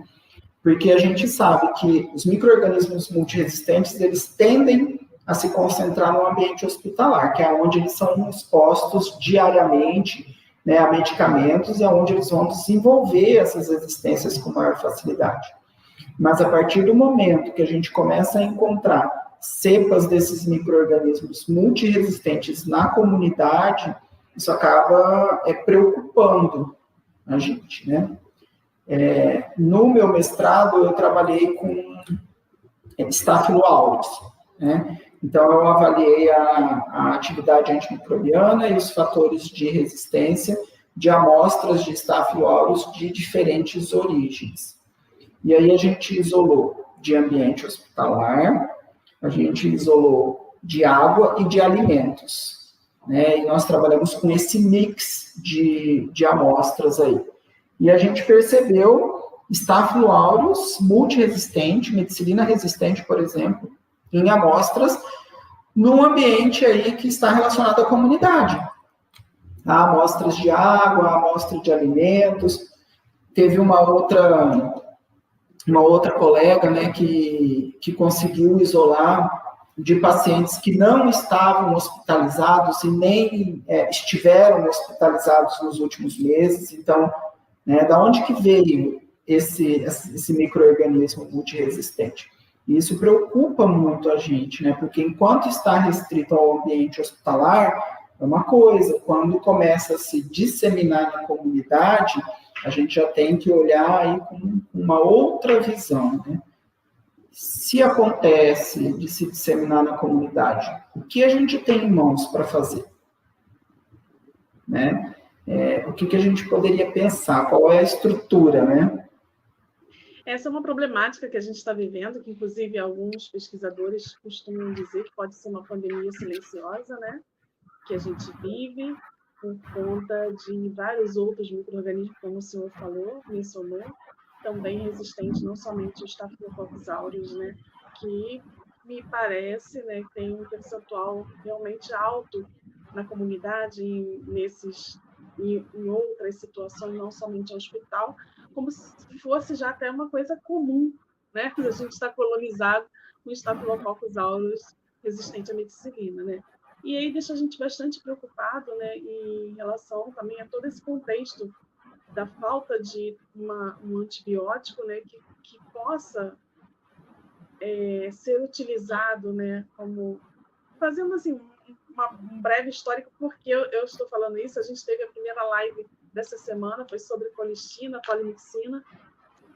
Porque a gente sabe que os micro-organismos multiresistentes, eles tendem a se concentrar no ambiente hospitalar, que é onde eles são expostos diariamente, né, a medicamentos, e é onde eles vão desenvolver essas resistências com maior facilidade. Mas a partir do momento que a gente começa a encontrar cepas desses micro-organismos multiresistentes na comunidade, isso acaba preocupando a gente, né? No meu mestrado, eu trabalhei com Staphylo aureus, né? Então, eu avaliei a atividade antimicrobiana e os fatores de resistência de amostras de Staphylo aureus de diferentes origens. E aí, a gente isolou de ambiente hospitalar, a gente isolou de água e de alimentos, né? E nós trabalhamos com esse mix de amostras aí. E a gente percebeu Staphylo aureus multiresistente, meticilina resistente, por exemplo, em amostras num ambiente aí que está relacionado à comunidade. Amostras de água, amostra de alimentos. Teve uma outra colega, né, que conseguiu isolar de pacientes que não estavam hospitalizados e nem estiveram hospitalizados nos últimos meses. Então, né, da onde que veio esse micro-organismo multiresistente? Isso preocupa muito a gente, né? Porque enquanto está restrito ao ambiente hospitalar, é uma coisa. Quando começa a se disseminar na comunidade, a gente já tem que olhar aí com uma outra visão, né? Se acontece de se disseminar na comunidade, o que a gente tem em mãos para fazer? Né? O que a gente poderia pensar? Qual é a estrutura, né? Essa é uma problemática que a gente está vivendo, que inclusive alguns pesquisadores costumam dizer que pode ser uma pandemia silenciosa, né? Que a gente vive por conta de vários outros micro-organismos, como o senhor mencionou, também resistentes, não somente os Staphylococcus aureus, né? Que me parece, né, que tem um percentual realmente alto na comunidade, em outras situações, não somente ao hospital, como se fosse já até uma coisa comum, né? A gente está colonizado com Staphylococcus aureus resistente à meticilina, né? E aí deixa a gente bastante preocupado, né, em relação também a todo esse contexto da falta de um antibiótico, né, que possa ser utilizado, né, como fazendo assim um breve histórico, porque eu estou falando isso. A gente teve a primeira live dessa semana, foi sobre colistina, polimixina,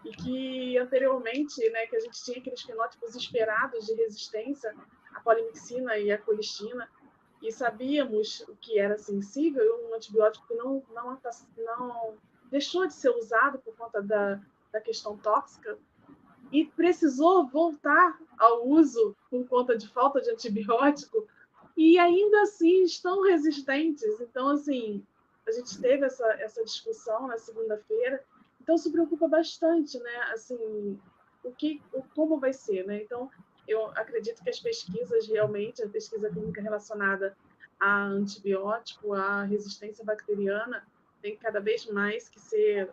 e que anteriormente, né, que a gente tinha aqueles fenótipos esperados de resistência à polimixina e à colistina, e sabíamos o que era sensível, um antibiótico que não deixou de ser usado por conta da questão tóxica, e precisou voltar ao uso por conta de falta de antibiótico, e ainda assim estão resistentes. Então, assim, a gente teve essa discussão na segunda-feira, então se preocupa bastante, né? Assim, como vai ser, né? Então, eu acredito que as pesquisas realmente, a pesquisa clínica relacionada a antibiótico, a resistência bacteriana, tem cada vez mais que ser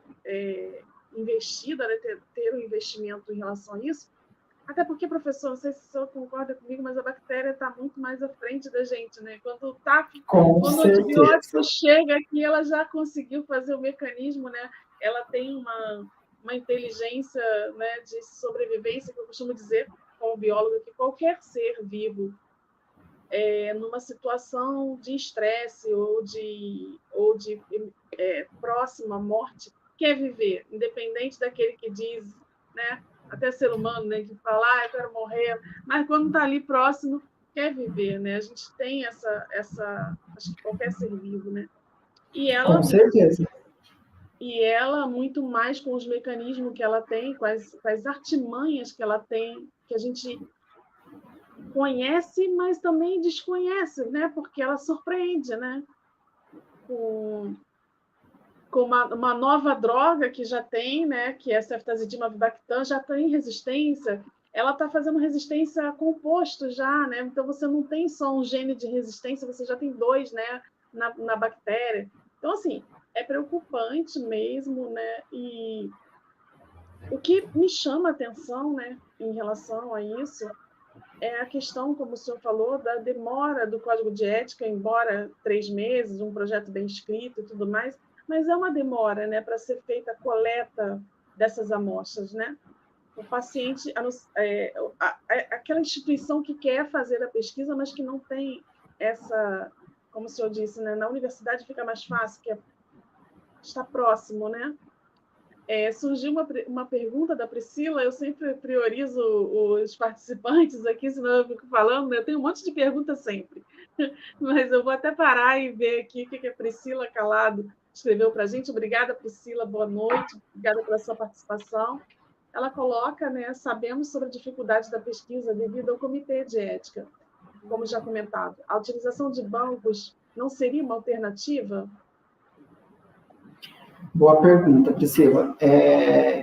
investida, né? ter um investimento em relação a isso. Até porque, professor, não sei se o senhor concorda comigo, mas a bactéria está muito mais à frente da gente, né? Quando o antibiótico chega aqui, ela já conseguiu fazer o mecanismo, né? Ela tem uma inteligência, né, de sobrevivência, que eu costumo dizer, como bióloga, que qualquer ser vivo, numa situação de estresse ou de próxima à morte, quer viver, independente daquele que diz, né? Até ser humano, né, que fala, eu quero morrer, mas quando está ali próximo, quer viver, né? A gente tem essa acho que qualquer ser vivo, né? E ela, com certeza. E ela, muito mais com os mecanismos que ela tem, com as artimanhas que ela tem, que a gente conhece, mas também desconhece, né? Porque ela surpreende, né? Com uma nova droga que já tem, né, que é a ceftazidima avibactam, já tem resistência, ela está fazendo resistência a composto já, né? Então você não tem só um gene de resistência, você já tem 2, né, na bactéria. Então, assim, é preocupante mesmo, né? E o que me chama a atenção, né, em relação a isso, é a questão, como o senhor falou, da demora do Código de Ética, embora 3 meses, um projeto bem escrito e tudo mais, mas é uma demora, né, para ser feita a coleta dessas amostras, né? O paciente, aquela instituição que quer fazer a pesquisa, mas que não tem essa, como o senhor disse, né, na universidade fica mais fácil, que está próximo, né? Surgiu uma pergunta da Priscila, eu sempre priorizo os participantes aqui, senão eu fico falando, né? Eu tenho um monte de perguntas sempre, mas eu vou até parar e ver aqui o que a Priscila Calado escreveu para a gente. Obrigada, Priscila, boa noite, obrigada pela sua participação. Ela coloca, né, sabemos sobre a dificuldade da pesquisa devido ao comitê de ética, como já comentado. A utilização de bancos não seria uma alternativa? Boa pergunta, Priscila.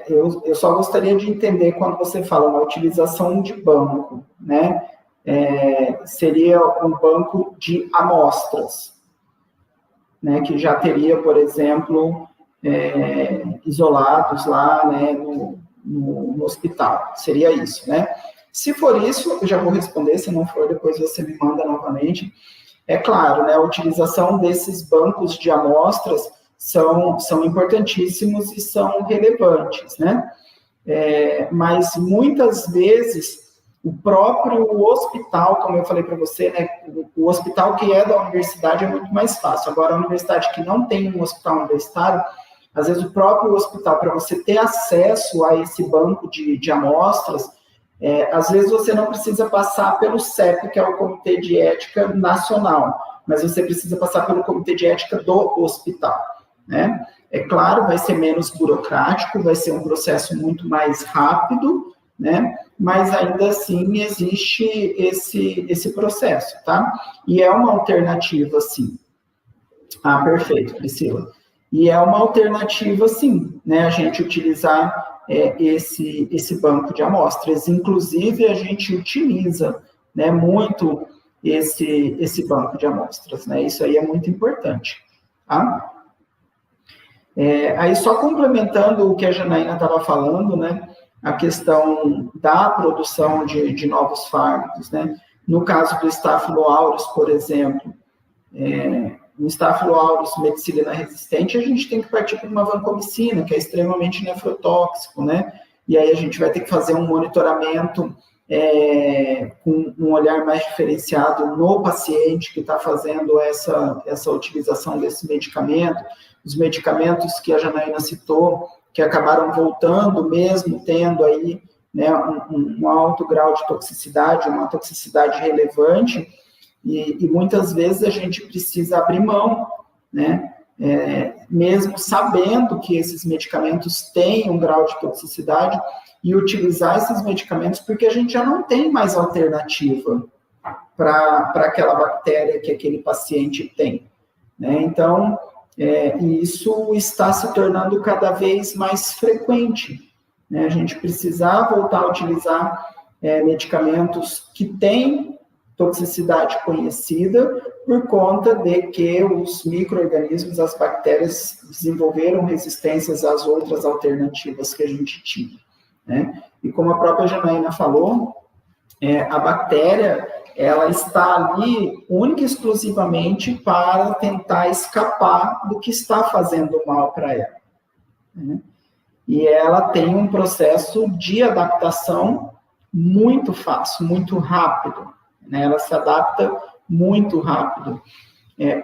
Eu só gostaria de entender quando você fala na utilização de banco, né? Seria um banco de amostras, né? Que já teria, por exemplo, isolados lá, né, no hospital. Seria isso, né? Se for isso, eu já vou responder. Se não for, depois você me manda novamente. É claro, né? A utilização desses bancos de amostras são importantíssimos e são relevantes, né? Mas muitas vezes o próprio hospital, como eu falei para você, né? O hospital que é da universidade é muito mais fácil. Agora, a universidade que não tem um hospital universitário, Às vezes o próprio hospital, para você ter acesso a esse banco de amostras, às vezes você não precisa passar pelo CEP, que é o Comitê de Ética Nacional, mas você precisa passar pelo Comitê de Ética do hospital, né? É claro, vai ser menos burocrático, vai ser um processo muito mais rápido, né? Mas ainda assim existe esse processo, tá? E é uma alternativa, sim. Ah, perfeito, Priscila. E é uma alternativa, sim, né? A gente utilizar esse banco de amostras. Inclusive, a gente utiliza, né, muito esse banco de amostras, né? Isso aí é muito importante, tá? Aí, só complementando o que a Janaína estava falando, né? A questão da produção de novos fármacos, né? No caso do Staphylo aureus, por exemplo, no Staphylo aureus medicilina resistente, a gente tem que partir para uma vancomicina, que é extremamente nefrotóxico, né? E aí a gente vai ter que fazer um monitoramento com um olhar mais diferenciado no paciente que está fazendo essa utilização desse medicamento. Os medicamentos que a Janaína citou, que acabaram voltando, mesmo tendo aí, né, um alto grau de toxicidade, uma toxicidade relevante, e muitas vezes a gente precisa abrir mão, né, mesmo sabendo que esses medicamentos têm um grau de toxicidade, e utilizar esses medicamentos porque a gente já não tem mais alternativa para aquela bactéria que aquele paciente tem, né? Então, isso está se tornando cada vez mais frequente, né? A gente precisar voltar a utilizar medicamentos que têm toxicidade conhecida por conta de que os micro-organismos, as bactérias, desenvolveram resistências às outras alternativas que a gente tinha, né? E como a própria Janaína falou, a bactéria, ela está ali única e exclusivamente para tentar escapar do que está fazendo mal para ela, né? E ela tem um processo de adaptação muito fácil, muito rápido, né? Ela se adapta muito rápido.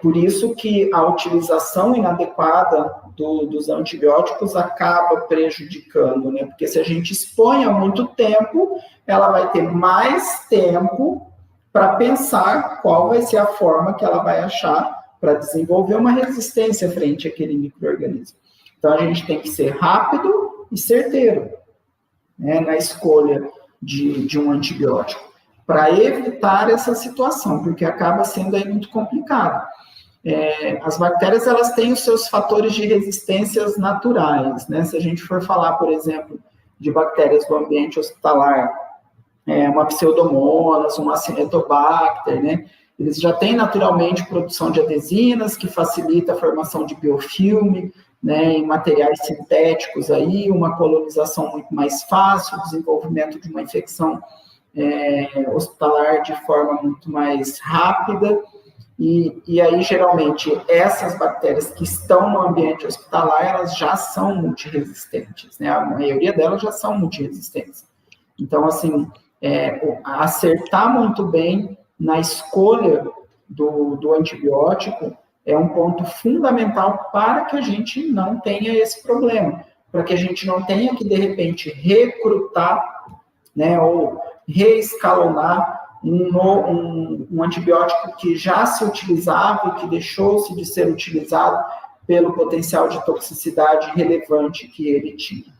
Por isso que a utilização inadequada dos antibióticos acaba prejudicando, né? Porque se a gente expõe há muito tempo, ela vai ter mais tempo para pensar qual vai ser a forma que ela vai achar para desenvolver uma resistência frente àquele micro-organismo. Então, a gente tem que ser rápido e certeiro, né, na escolha de um antibiótico, para evitar essa situação, porque acaba sendo aí muito complicado. As bactérias, elas têm os seus fatores de resistências naturais, né? Se a gente for falar, por exemplo, de bactérias do ambiente hospitalar, uma pseudomonas, uma acinetobacter, né? Eles já têm naturalmente produção de adesinas, que facilita a formação de biofilme, né, em materiais sintéticos aí, uma colonização muito mais fácil, o desenvolvimento de uma infecção hospitalar de forma muito mais rápida, e aí, geralmente, essas bactérias que estão no ambiente hospitalar, elas já são multiresistentes, né? A maioria delas já são multiresistentes. Então, assim, acertar muito bem na escolha do antibiótico é um ponto fundamental para que a gente não tenha esse problema, para que a gente não tenha que, de repente, recrutar, né, ou reescalonar um antibiótico que já se utilizava e que deixou-se de ser utilizado pelo potencial de toxicidade relevante que ele tinha.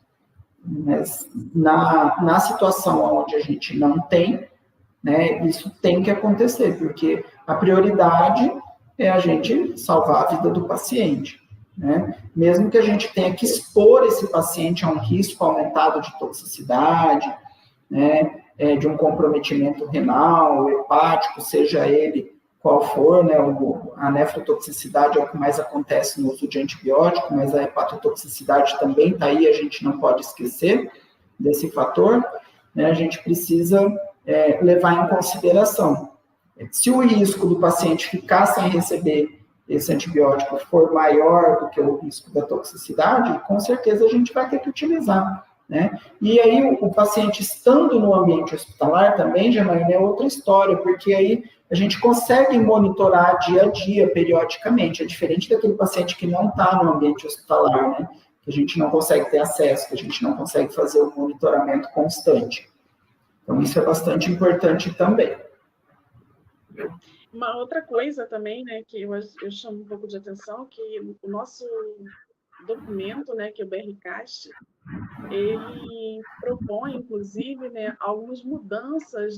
Mas na situação onde a gente não tem, né, isso tem que acontecer, porque a prioridade é a gente salvar a vida do paciente, né? Mesmo que a gente tenha que expor esse paciente a um risco aumentado de toxicidade, né, de um comprometimento renal, hepático, seja ele qual for, né, a nefrotoxicidade é o que mais acontece no uso de antibiótico, mas a hepatotoxicidade também está aí, a gente não pode esquecer desse fator, né, a gente precisa levar em consideração. Se o risco do paciente ficar sem receber esse antibiótico for maior do que o risco da toxicidade, com certeza a gente vai ter que utilizar, né? E aí o paciente estando no ambiente hospitalar também, Janaína, é outra história, porque aí a gente consegue monitorar dia a dia, periodicamente. É diferente daquele paciente que não está no ambiente hospitalar, né? Que a gente não consegue ter acesso, que a gente não consegue fazer o monitoramento constante. Então, isso é bastante importante também. Uma outra coisa também, né, que eu chamo um pouco de atenção, que o nosso documento, né, que é o BRCAST, ele propõe, inclusive, né, algumas mudanças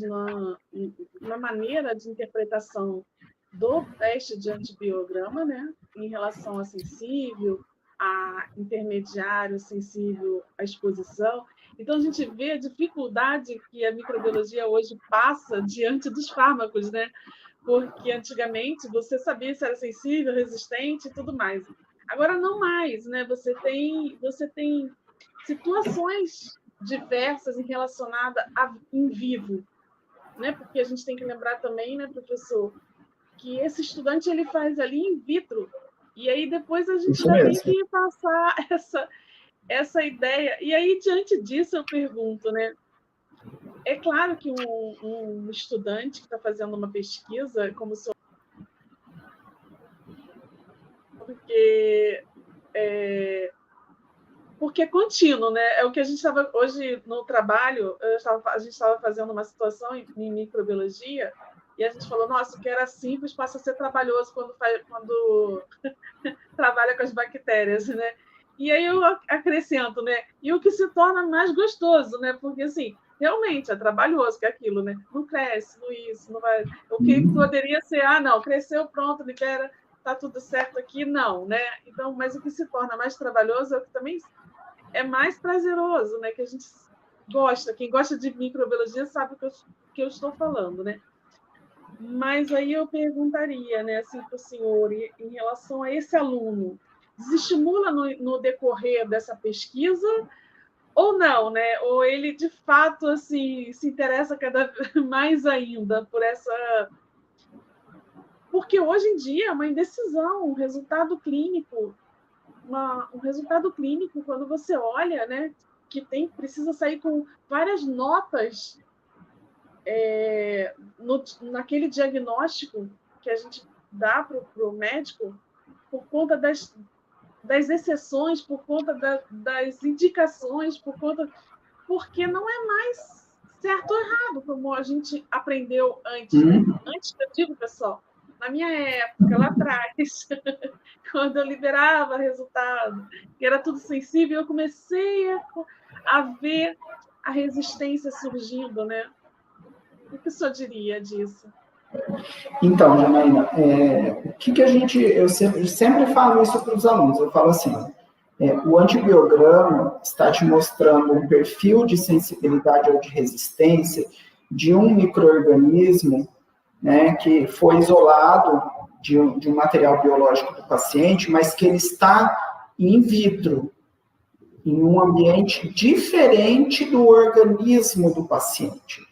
na maneira de interpretação do teste de antibiograma, né, em relação a sensível, a intermediário, sensível à exposição. Então, a gente vê a dificuldade que a microbiologia hoje passa diante dos fármacos, né? Porque antigamente você sabia se era sensível, resistente e tudo mais. Agora não mais, né? Você tem situações diversas relacionadas a in vivo, né? Porque a gente tem que lembrar também, né, professor, que esse estudante ele faz ali in vitro, e aí depois a gente já tem que passar essa ideia. E aí, diante disso, eu pergunto, né? É claro que um estudante que está fazendo uma pesquisa, como o senhor, porque é contínuo, né? É o que a gente estava hoje no trabalho, a gente estava fazendo uma situação em microbiologia, e a gente falou, nossa, o que era simples passa a ser trabalhoso quando trabalha com as bactérias, né? E aí eu acrescento, né? E o que se torna mais gostoso, né? Porque, assim, realmente é trabalhoso, que é aquilo, né? Não cresce, não isso, não vai... O que poderia ser, não, cresceu, pronto, libera, tá tudo certo aqui, não, né? Então, mas o que se torna mais trabalhoso é o que também é mais prazeroso, né? Que a gente gosta, quem gosta de microbiologia sabe o que eu estou falando, né? Mas aí eu perguntaria, né, assim, para o senhor, em relação a esse aluno, desestimula no decorrer dessa pesquisa ou não, né? Ou ele, de fato, assim, se interessa cada vez mais ainda por essa... Porque hoje em dia é uma indecisão, um resultado clínico, quando você olha, né, que precisa sair com várias notas naquele diagnóstico que a gente dá para o médico, por conta das exceções, por conta das indicações, porque não é mais certo ou errado, como a gente aprendeu antes, né? Antes, eu digo, pessoal, na minha época, lá atrás, quando eu liberava resultado, que era tudo sensível, eu comecei a ver a resistência surgindo, né? O que o senhor diria disso? Então, Janaína, o que a gente... Eu sempre falo isso para os alunos, eu falo assim, o antibiograma está te mostrando um perfil de sensibilidade ou de resistência de um micro-organismo, né, que foi isolado de um material biológico do paciente, mas que ele está in vitro, em um ambiente diferente do organismo do paciente.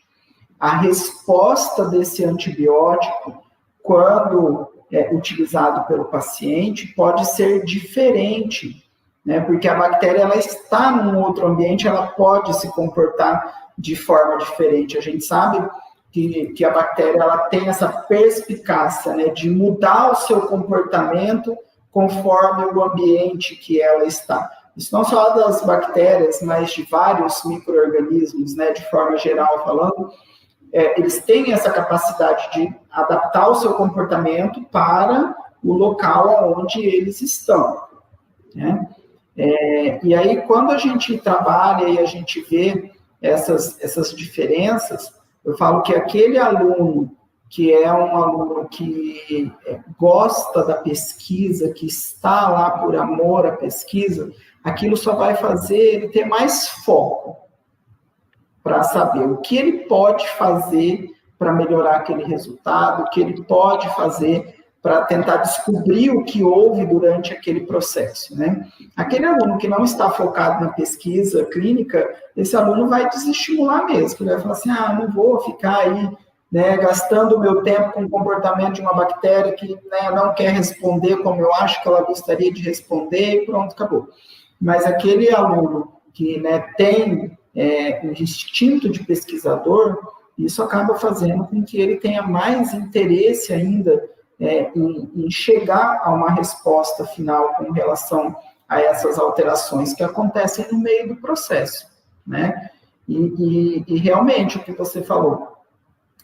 A resposta desse antibiótico, quando utilizado pelo paciente, pode ser diferente, né? Porque a bactéria ela está num outro ambiente, ela pode se comportar de forma diferente. A gente sabe que a bactéria ela tem essa perspicácia, né, de mudar o seu comportamento conforme o ambiente que ela está. Isso não só das bactérias, mas de vários micro-organismos, né, de forma geral falando, eles têm essa capacidade de adaptar o seu comportamento para o local onde eles estão, né? E aí, quando a gente trabalha e a gente vê essas diferenças, eu falo que aquele aluno que é um aluno que gosta da pesquisa, que está lá por amor à pesquisa, aquilo só vai fazer ele ter mais foco para saber o que ele pode fazer para melhorar aquele resultado, o que ele pode fazer para tentar descobrir o que houve durante aquele processo, né? Aquele aluno que não está focado na pesquisa clínica, esse aluno vai desestimular mesmo, ele vai falar assim, não vou ficar aí, né, gastando o meu tempo com o comportamento de uma bactéria que, né, não quer responder como eu acho que ela gostaria de responder, e pronto, acabou. Mas aquele aluno que, né, tem um instinto de pesquisador, Isso acaba fazendo com que ele tenha mais interesse ainda em chegar a uma resposta final com relação a essas alterações que acontecem no meio do processo, né? E realmente, o que você falou,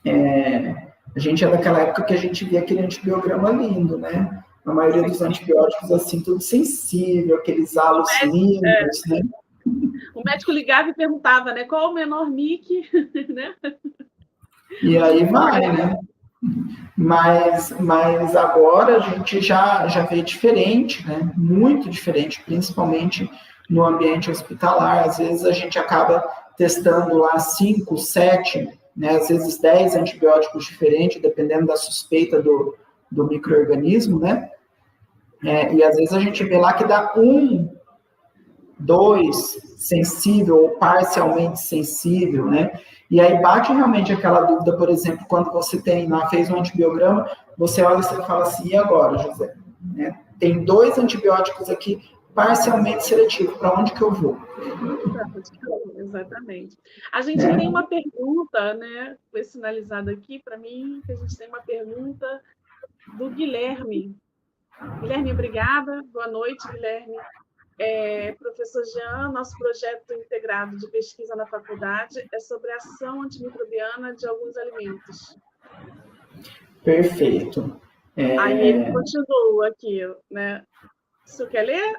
a gente é daquela época que a gente via aquele antibiograma lindo, né? A maioria dos antibióticos, assim, tudo sensível, aqueles halos lindos, né? O médico ligava e perguntava, né? Qual o menor MIC, né? E aí vai, né? Mas agora a gente já vê diferente, né? Muito diferente, principalmente no ambiente hospitalar. Às vezes a gente acaba testando lá 5, 7, né? Às vezes 10 antibióticos diferentes, dependendo da suspeita do micro-organismo, né? E às vezes a gente vê lá que dá 1, 2 sensível ou parcialmente sensível, né? E aí bate realmente aquela dúvida, por exemplo, quando você fez um antibiograma, você olha e você fala assim, e agora, José? Né? Tem 2 antibióticos aqui parcialmente seletivos, para onde que eu vou? Exatamente. A gente tem uma pergunta, né? Foi sinalizado aqui para mim, que a gente tem uma pergunta do Guilherme. Guilherme, obrigada. Boa noite, Guilherme. Professor Jean, nosso projeto integrado de pesquisa na faculdade é sobre a ação antimicrobiana de alguns alimentos. Perfeito. Aí ele continua aqui, né? O senhor quer ler?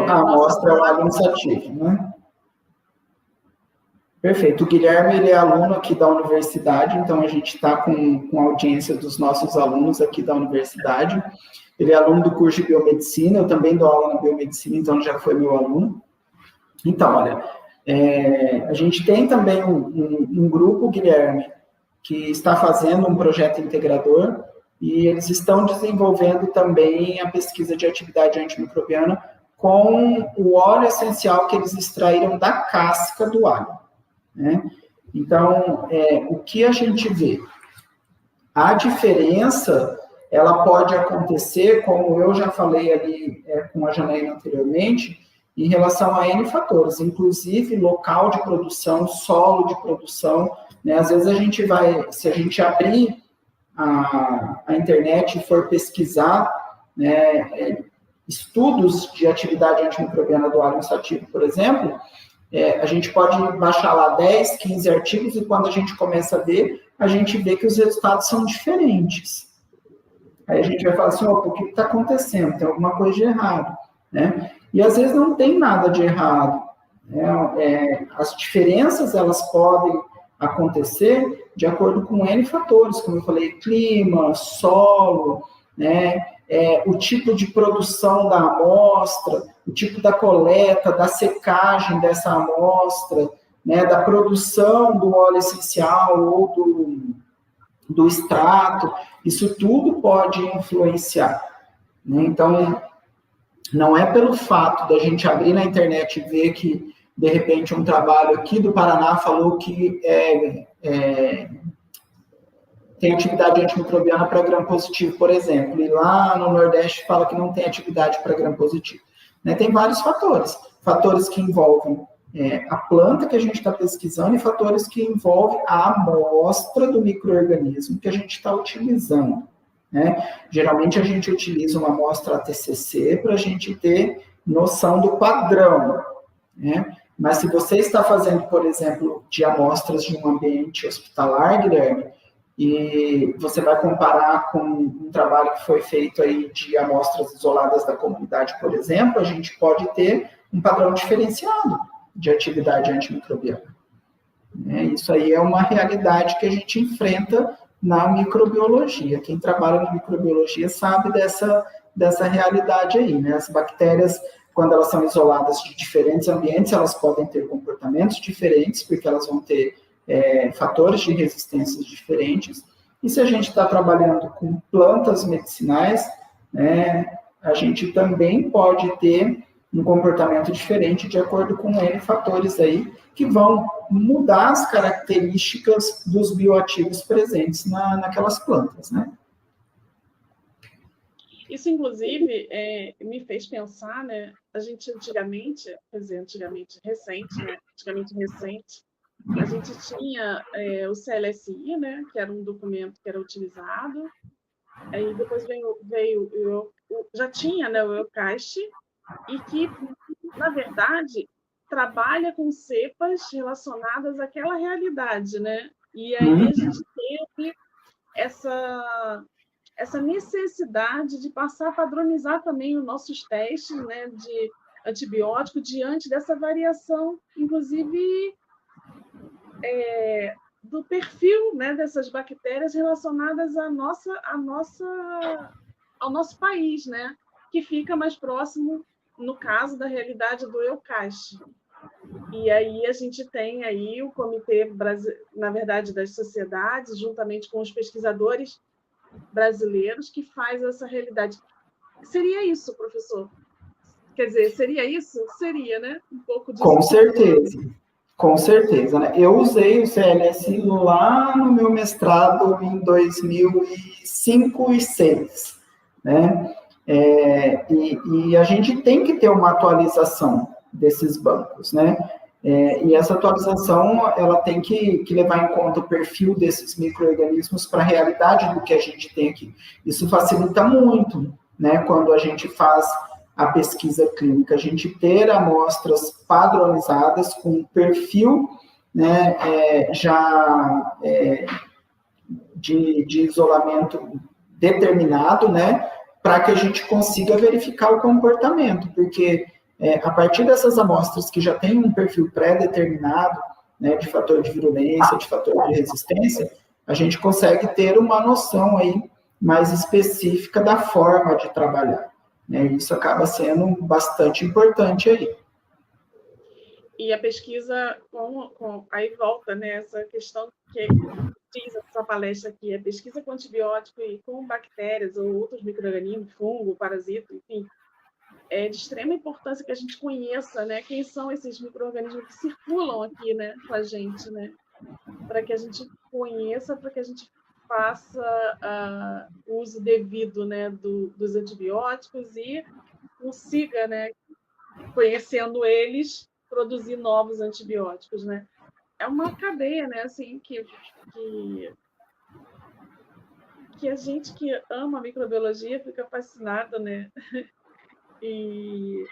A amostra é o administrativo, né? Perfeito. O Guilherme, ele é aluno aqui da universidade, então a gente está com a audiência dos nossos alunos aqui da universidade. Ele é aluno do curso de biomedicina, eu também dou aula na biomedicina, então já foi meu aluno. Então, olha, a gente tem também um grupo, Guilherme, que está fazendo um projeto integrador e eles estão desenvolvendo também a pesquisa de atividade antimicrobiana com o óleo essencial que eles extraíram da casca do alho, né? Então, o que a gente vê? A diferença, ela pode acontecer, como eu já falei ali com a Janaína anteriormente, em relação a N fatores, inclusive local de produção, solo de produção, né? Às vezes a gente vai, se a gente abrir a internet e for pesquisar, né, estudos de atividade antimicrobiana do alho sativa, por exemplo, a gente pode baixar lá 10, 15 artigos e quando a gente começa a ver, a gente vê que os resultados são diferentes. Aí a gente vai falar assim, o que está acontecendo? Tem alguma coisa de errado, né? E às vezes não tem nada de errado, né? As diferenças, elas podem acontecer de acordo com N fatores, como eu falei, clima, solo, né? O tipo de produção da amostra, o tipo da coleta, da secagem dessa amostra, né? Da produção do óleo essencial ou do extrato, isso tudo pode influenciar, né? Então, não é pelo fato da gente abrir na internet e ver que, de repente, um trabalho aqui do Paraná falou que tem atividade antimicrobiana para gram-positivo, por exemplo, e lá no Nordeste fala que não tem atividade para gram-positivo, né? Tem vários fatores que envolvem a planta que a gente está pesquisando e fatores que envolvem a amostra do micro-organismo que a gente está utilizando, né? Geralmente a gente utiliza uma amostra ATCC para a gente ter noção do padrão, né? Mas se você está fazendo, por exemplo, de amostras de um ambiente hospitalar, Guilherme, e você vai comparar com um trabalho que foi feito aí de amostras isoladas da comunidade, por exemplo, a gente pode ter um padrão diferenciado de atividade antimicrobiana, né? Isso aí é uma realidade que a gente enfrenta na microbiologia. Quem trabalha na microbiologia sabe dessa realidade aí, né? As bactérias, quando elas são isoladas de diferentes ambientes, elas podem ter comportamentos diferentes, porque elas vão ter fatores de resistência diferentes. E se a gente está trabalhando com plantas medicinais, né, a gente também pode ter um comportamento diferente de acordo com N fatores aí, que vão mudar as características dos bioativos presentes naquelas plantas, né? Isso, inclusive, me fez pensar, né? A gente antigamente, quer dizer, antigamente recente, a gente tinha o CLSI, né, que era um documento que era utilizado, aí depois já tinha, né, o EUCAST, e que, na verdade, trabalha com cepas relacionadas àquela realidade, né? E aí a gente teve essa necessidade de passar a padronizar também os nossos testes, né, de antibiótico diante dessa variação, inclusive do perfil, né, dessas bactérias relacionadas ao nosso país, né, que fica mais próximo, no caso da realidade do EUCAST. E aí a gente tem aí o Comitê, na verdade, das sociedades, juntamente com os pesquisadores brasileiros, que faz essa realidade. Seria isso, professor? Quer dizer, seria isso? Seria, né? Um pouco disso. Com certeza. Com certeza, né? Eu usei o CLSI lá no meu mestrado em 2005 e 2006, né? E a gente tem que ter uma atualização desses bancos, né? E essa atualização, ela tem que levar em conta o perfil desses micro-organismos para a realidade do que a gente tem aqui. Isso facilita muito, né? Quando a gente faz a pesquisa clínica, a gente ter amostras padronizadas com um perfil, né, de isolamento determinado, né, para que a gente consiga verificar o comportamento, porque a partir dessas amostras que já têm um perfil pré-determinado, né, de fator de virulência, de fator de resistência, a gente consegue ter uma noção aí mais específica da forma de trabalhar. Isso acaba sendo bastante importante aí. E a pesquisa, aí volta, né, essa questão que diz essa palestra aqui, a pesquisa com antibiótico e com bactérias ou outros micro-organismos, fungo, parasito, enfim, é de extrema importância que a gente conheça, né, quem são esses micro-organismos que circulam aqui, né, com a gente, né, para que a gente conheça, para que a gente faça o uso devido, né, dos antibióticos e consiga, né, conhecendo eles, produzir novos antibióticos, né? É uma cadeia, né, assim, que a gente que ama a microbiologia fica fascinado, né? E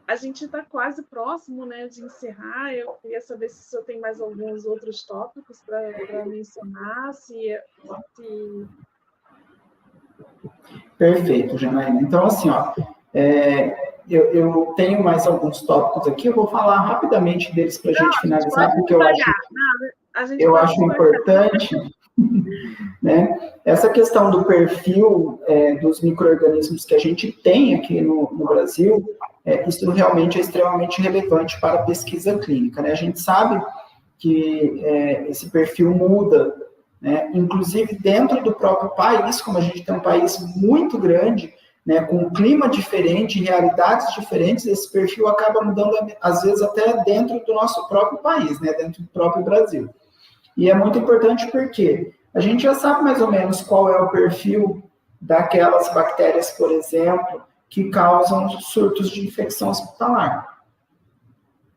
a gente está quase próximo, né, de encerrar. Eu queria saber se o senhor tem mais alguns outros tópicos para mencionar, Perfeito, Janaína. Então, assim, eu tenho mais alguns tópicos aqui, eu vou falar rapidamente deles para a gente finalizar, porque eu acho importante, né? Essa questão do perfil dos micro-organismos que a gente tem aqui no Brasil, isso realmente é extremamente relevante para a pesquisa clínica, né? A gente sabe que esse perfil muda, né? Inclusive dentro do próprio país, como a gente tem um país muito grande, né, com um clima diferente, realidades diferentes, esse perfil acaba mudando, às vezes, até dentro do nosso próprio país, né, dentro do próprio Brasil. E é muito importante porque a gente já sabe mais ou menos qual é o perfil daquelas bactérias, por exemplo, que causam surtos de infecção hospitalar,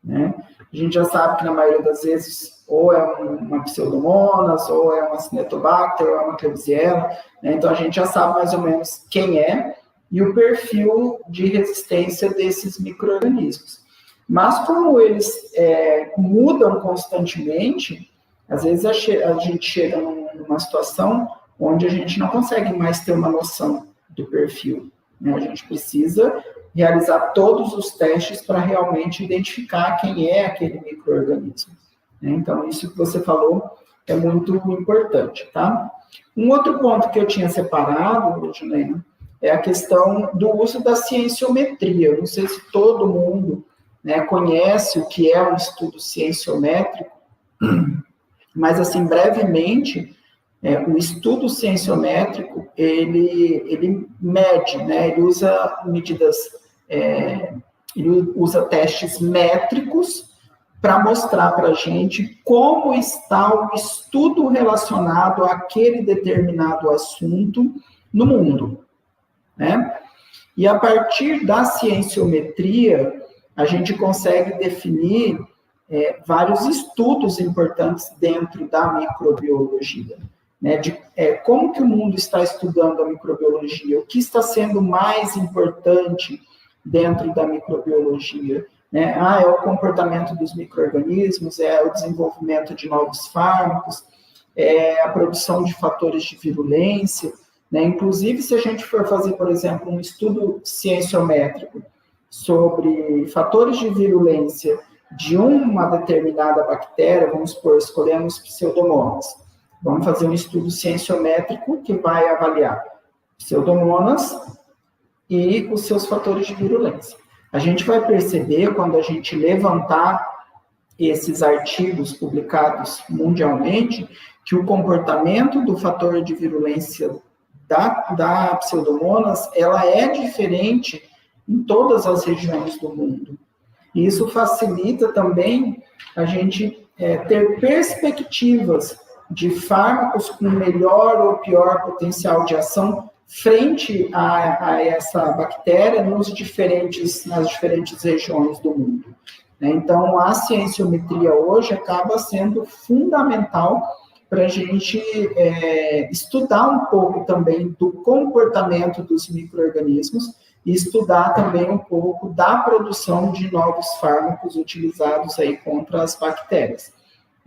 né? A gente já sabe que, na maioria das vezes, ou é uma Pseudomonas, ou é uma Cinetobacter, ou é uma Klebsiella, né? Então, a gente já sabe mais ou menos quem é e o perfil de resistência desses micro-organismos. Mas, como eles mudam constantemente, às vezes a gente chega numa situação onde a gente não consegue mais ter uma noção do perfil, né? A gente precisa realizar todos os testes para realmente identificar quem é aquele micro-organismo, né? Então, isso que você falou é muito importante, tá? Um outro ponto que eu tinha separado, Juliana, é a questão do uso da cienciometria. Eu não sei se todo mundo, né, conhece o que é um estudo cienciométrico, mas, assim, brevemente, o estudo cienciométrico, ele mede, né, ele usa medidas, ele usa testes métricos para mostrar para a gente como está o estudo relacionado àquele determinado assunto no mundo, né? E a partir da cienciometria, a gente consegue definir vários estudos importantes dentro da microbiologia, né, de como que o mundo está estudando a microbiologia, o que está sendo mais importante dentro da microbiologia, né? É o comportamento dos micro-organismos, é o desenvolvimento de novos fármacos, é a produção de fatores de virulência, né? Inclusive, se a gente for fazer, por exemplo, um estudo cienciométrico sobre fatores de virulência de uma determinada bactéria, vamos supor, escolhemos Pseudomonas. Vamos fazer um estudo cienciométrico que vai avaliar Pseudomonas e os seus fatores de virulência. A gente vai perceber, quando a gente levantar esses artigos publicados mundialmente, que o comportamento do fator de virulência da Pseudomonas, ela é diferente em todas as regiões do mundo. E isso facilita também a gente ter perspectivas de fármacos com melhor ou pior potencial de ação frente a essa bactéria nas diferentes regiões do mundo. Então, a cienciometria hoje acaba sendo fundamental para a gente estudar um pouco também do comportamento dos micro-organismos e estudar também um pouco da produção de novos fármacos utilizados aí contra as bactérias.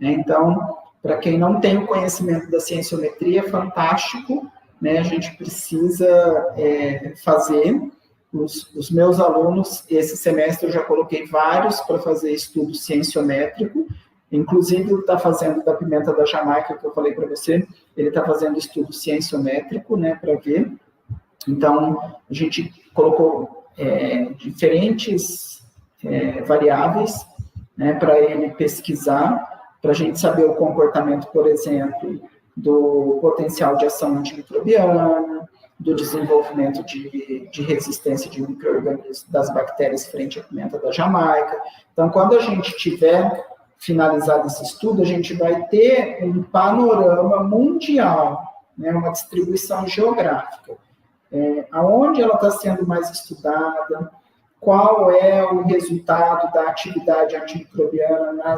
Então, para quem não tem o conhecimento da cienciometria, é fantástico, né? A gente precisa fazer. Os meus alunos, esse semestre eu já coloquei vários para fazer estudo cienciométrico, inclusive está fazendo da pimenta da Jamaica, que eu falei para você, ele está fazendo estudo cienciométrico, né, para ver. Então, a gente colocou diferentes variáveis, né, para ele pesquisar, para a gente saber o comportamento, por exemplo, do potencial de ação antimicrobiana, do desenvolvimento de resistência de micro-organismos das bactérias frente à pimenta da Jamaica. Então, quando a gente tiver finalizado esse estudo, a gente vai ter um panorama mundial, né, uma distribuição geográfica, aonde ela está sendo mais estudada, qual é o resultado da atividade antimicrobiana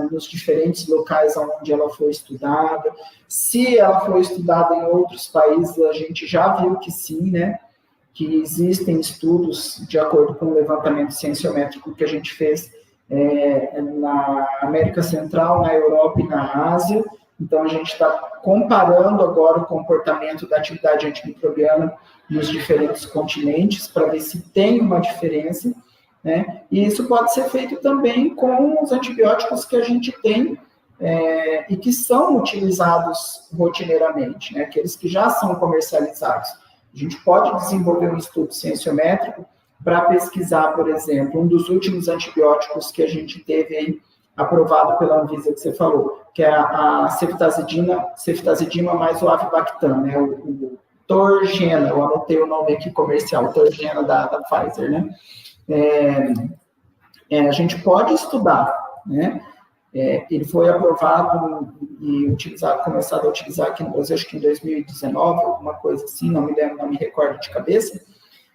nos diferentes locais onde ela foi estudada. Se ela foi estudada em outros países, a gente já viu que sim, né? Que existem estudos, de acordo com o levantamento cienciométrico que a gente fez na América Central, na Europa e na Ásia. Então, a gente está comparando agora o comportamento da atividade antimicrobiana nos diferentes continentes, para ver se tem uma diferença, né? E isso pode ser feito também com os antibióticos que a gente tem e que são utilizados rotineiramente, né? Aqueles que já são comercializados. A gente pode desenvolver um estudo cienciométrico para pesquisar, por exemplo, um dos últimos antibióticos que a gente teve aí aprovado pela Anvisa, que você falou, que é a ceftazidima mais o avibactam, né? O Torgena, eu anotei o nome aqui comercial, Torgena da Pfizer, né? A gente pode estudar, né? Ele foi aprovado e começado a utilizar aqui no Brasil, acho que em 2019, alguma coisa assim, não me lembro, não me recordo de cabeça,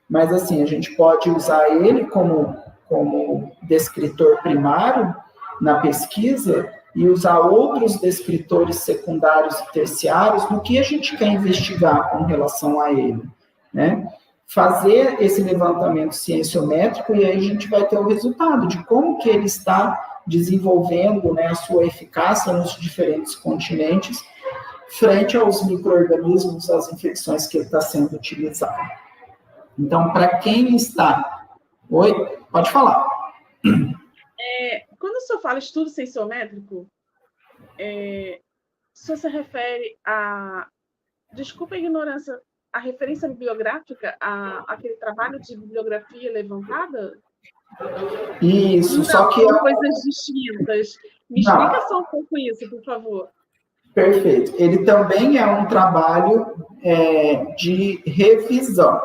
mas assim, a gente pode usar ele como descritor primário na pesquisa e usar outros descritores secundários e terciários no que a gente quer investigar com relação a ele, né? Fazer esse levantamento cienciométrico e aí a gente vai ter o resultado de como que ele está desenvolvendo, né, a sua eficácia nos diferentes continentes frente aos micro-organismos, às infecções que ele está sendo utilizado. Então, para quem está... Oi? Pode falar. Quando o senhor fala estudo cienciométrico, o senhor se refere a... Desculpa a ignorância, a referência bibliográfica, aquele trabalho de bibliografia levantada? Isso, não, só que... São coisas distintas. Me explica só um pouco isso, por favor. Perfeito. Ele também é um trabalho de revisão,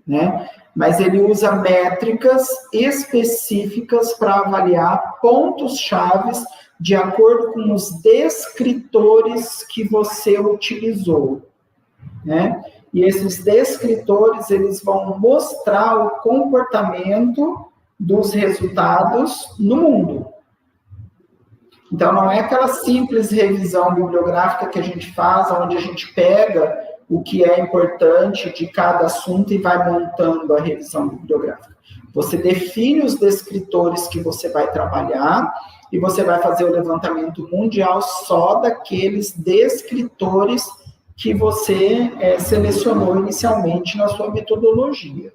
né? Mas ele usa métricas específicas para avaliar pontos-chave de acordo com os descritores que você utilizou, né? E esses descritores, eles vão mostrar o comportamento dos resultados no mundo, Então, não é aquela simples revisão bibliográfica que a gente faz, onde a gente pega o que é importante de cada assunto e vai montando a revisão bibliográfica. Você define os descritores que você vai trabalhar e você vai fazer o levantamento mundial só daqueles descritores que você selecionou inicialmente na sua metodologia.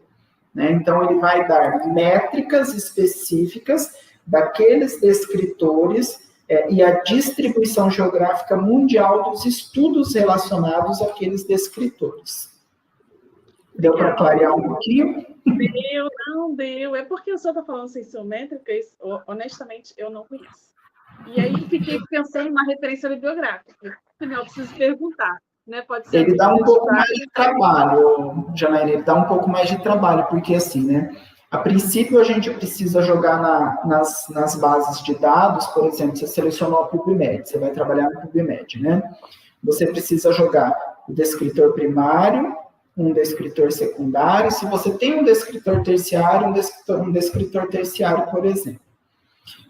Né? Então, ele vai dar métricas específicas daqueles descritores e a distribuição geográfica mundial dos estudos relacionados àqueles descritores. Deu para clarear um pouquinho? Não deu. É porque o senhor está falando sensométrica, honestamente, eu não conheço. E aí fiquei pensando na referência bibliográfica. Eu preciso perguntar. Né? Pode ser ele dá um pouco mais de trabalho, Janaína, ele dá um pouco mais de trabalho, porque assim, né? A princípio, a gente precisa jogar nas bases de dados, por exemplo, você selecionou a PubMed, você vai trabalhar no PubMed, né? Você precisa jogar o descritor primário, um descritor secundário, se você tem um descritor terciário, um descritor terciário, por exemplo.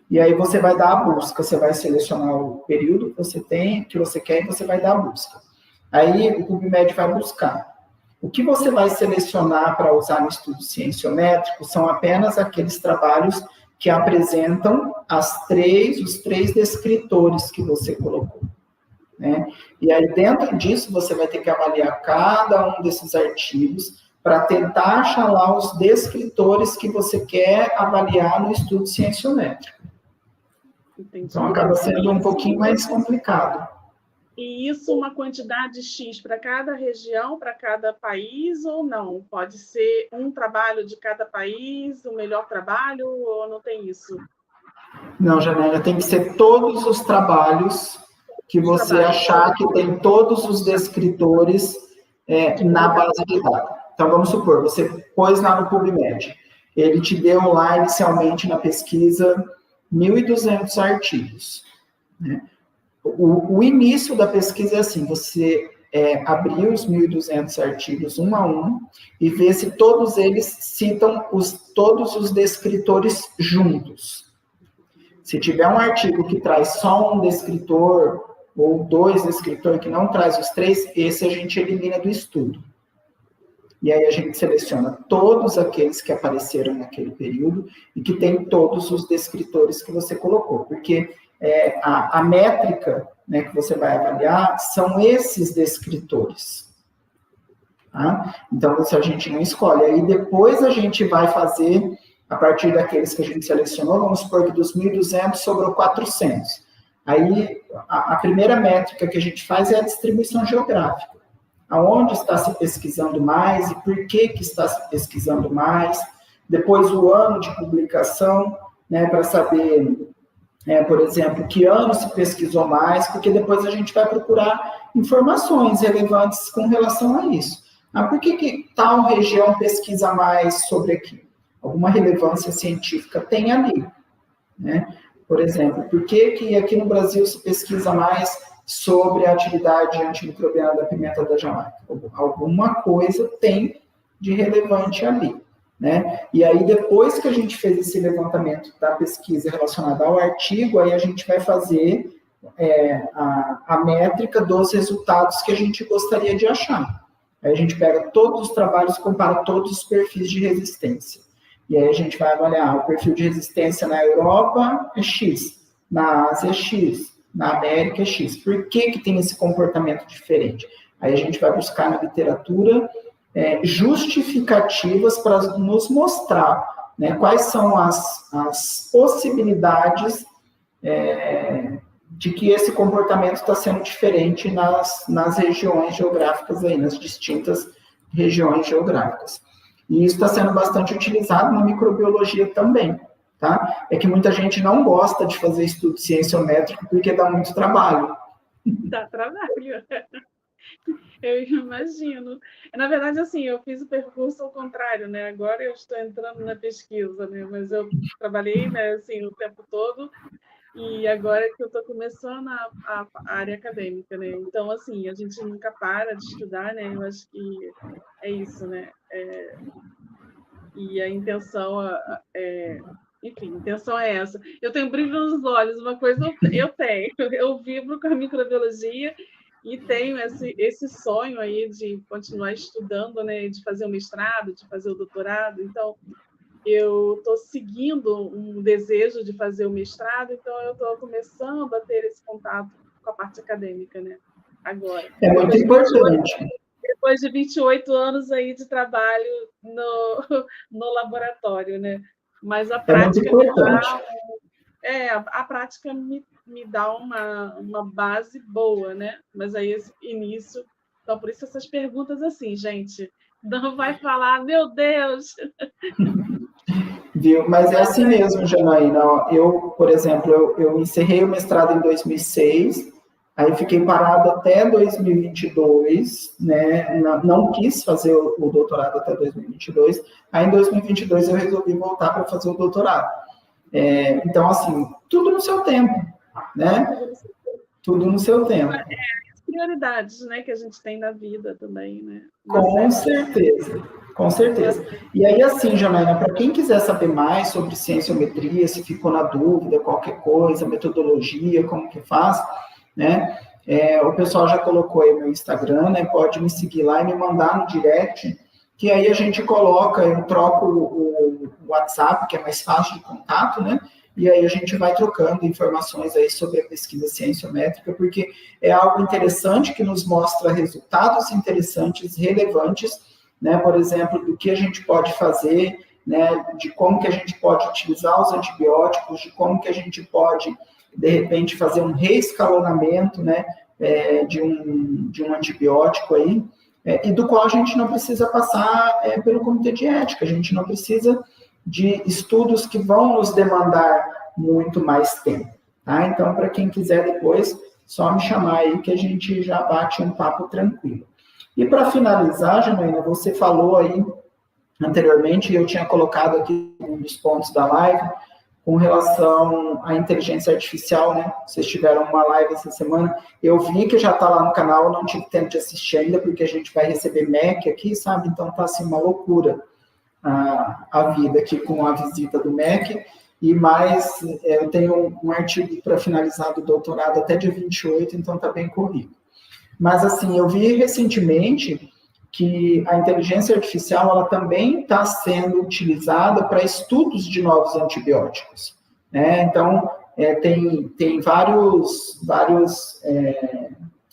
E aí você vai dar a busca, você vai selecionar o período que você tem, que você quer, e você vai dar a busca. Aí o PubMed vai buscar. O que você vai selecionar para usar no estudo cienciométrico são apenas aqueles trabalhos que apresentam os três descritores que você colocou. Né? E aí, dentro disso, você vai ter que avaliar cada um desses artigos para tentar achar lá os descritores que você quer avaliar no estudo cienciométrico. Entendi. Então, acaba sendo um pouquinho mais complicado. E isso uma quantidade X para cada região, para cada país, ou não? Pode ser um trabalho de cada país, o melhor trabalho, ou não tem isso? Não, Janela, tem que ser todos os trabalhos que você achar que tem todos os descritores na base de dados. Então, vamos supor, você pôs lá no PubMed, ele te deu lá inicialmente na pesquisa 1.200 artigos, né? O início da pesquisa é assim, você abrir os 1.200 artigos um a um e ver se todos eles citam todos os descritores juntos. Se tiver um artigo que traz só um descritor ou dois descritores que não traz os três, esse a gente elimina do estudo. E aí a gente seleciona todos aqueles que apareceram naquele período e que tem todos os descritores que você colocou, porque a métrica, né, que você vai avaliar são esses descritores. Tá? Então, a gente não escolhe. Aí depois a gente vai fazer, a partir daqueles que a gente selecionou, vamos supor que dos 1.200 sobrou 400. Aí a primeira métrica que a gente faz é a distribuição geográfica. Aonde está se pesquisando mais e por que está se pesquisando mais. Depois o ano de publicação, né, para saber... por exemplo, que ano se pesquisou mais, porque depois a gente vai procurar informações relevantes com relação a isso. Por que tal região pesquisa mais sobre aquilo? Alguma relevância científica tem ali, né? Por exemplo, por que aqui no Brasil se pesquisa mais sobre a atividade antimicrobiana da pimenta da Jamaica? Alguma coisa tem de relevante ali. Né? E aí, depois que a gente fez esse levantamento da pesquisa relacionada ao artigo, aí a gente vai fazer a métrica dos resultados que a gente gostaria de achar. Aí a gente pega todos os trabalhos e compara todos os perfis de resistência. E aí a gente vai avaliar o perfil de resistência na Europa é X, na Ásia é X, na América é X. Por que tem esse comportamento diferente? Aí a gente vai buscar na literatura justificativas para nos mostrar, né, quais são as possibilidades de que esse comportamento está sendo diferente nas regiões geográficas, aí, nas distintas regiões geográficas. E isso está sendo bastante utilizado na microbiologia também, tá? É que muita gente não gosta de fazer estudo cienciométrico porque dá muito trabalho. Dá trabalho. Eu imagino. Na verdade, assim, eu fiz o percurso ao contrário, né? Agora eu estou entrando na pesquisa, né? Mas eu trabalhei, né, assim, o tempo todo e agora é que eu estou começando a área acadêmica, né? Então, assim, a gente nunca para de estudar, né? Eu acho que é isso, né? E a intenção enfim, a intenção é essa. Eu tenho brilho nos olhos, uma coisa eu tenho. Eu vibro com a microbiologia e tenho esse sonho aí de continuar estudando, né, de fazer o mestrado, de fazer o doutorado. Então, eu estou seguindo um desejo de fazer o mestrado, então eu estou começando a ter esse contato com a parte acadêmica, né? Agora. É muito importante. Depois de 28 anos aí de trabalho no laboratório, né? Mas a prática a prática me dá uma base boa, né? Mas aí esse início, então por isso essas perguntas assim, gente, não vai falar, meu Deus. Viu? Mas é assim mesmo, Janaína. Eu, por exemplo, eu encerrei o mestrado em 2006, aí fiquei parado até 2022, né? Não quis fazer o doutorado até 2022. Aí, em 2022, eu resolvi voltar para fazer o doutorado. Então, assim, tudo no seu tempo, né? Tudo no seu tempo. As prioridades, né, que a gente tem na vida também, né? Com certeza. Com certeza. E aí, assim, Janaína, para quem quiser saber mais sobre cienciometria, se ficou na dúvida, qualquer coisa, metodologia, como que faz, né? O pessoal já colocou aí no Instagram, né? Pode me seguir lá e me mandar no direct, que aí a gente coloca, eu troco o WhatsApp, que é mais fácil de contato, né? E aí a gente vai trocando informações aí sobre a pesquisa cienciométrica, porque é algo interessante que nos mostra resultados interessantes, relevantes, né? Por exemplo, do que a gente pode fazer, né? De como que a gente pode utilizar os antibióticos, de como que a gente pode, de repente, fazer um reescalonamento, né? De um antibiótico aí, e do qual a gente não precisa passar pelo comitê de ética, a gente não precisa de estudos que vão nos demandar muito mais tempo, tá? Então, para quem quiser depois, só me chamar aí que a gente já bate um papo tranquilo. E para finalizar, Janaína, você falou aí anteriormente, eu tinha colocado aqui um dos pontos da live, com relação à inteligência artificial, né? Vocês tiveram uma live essa semana, eu vi que já está lá no canal, não tive tempo de assistir ainda, porque a gente vai receber MEC aqui, sabe? Então tá assim uma loucura a vida aqui com a visita do MEC, e mais, eu tenho um artigo para finalizar do doutorado até dia 28, então está bem corrido. Mas, assim, eu vi recentemente que a inteligência artificial, ela também está sendo utilizada para estudos de novos antibióticos, né? Então, tem vários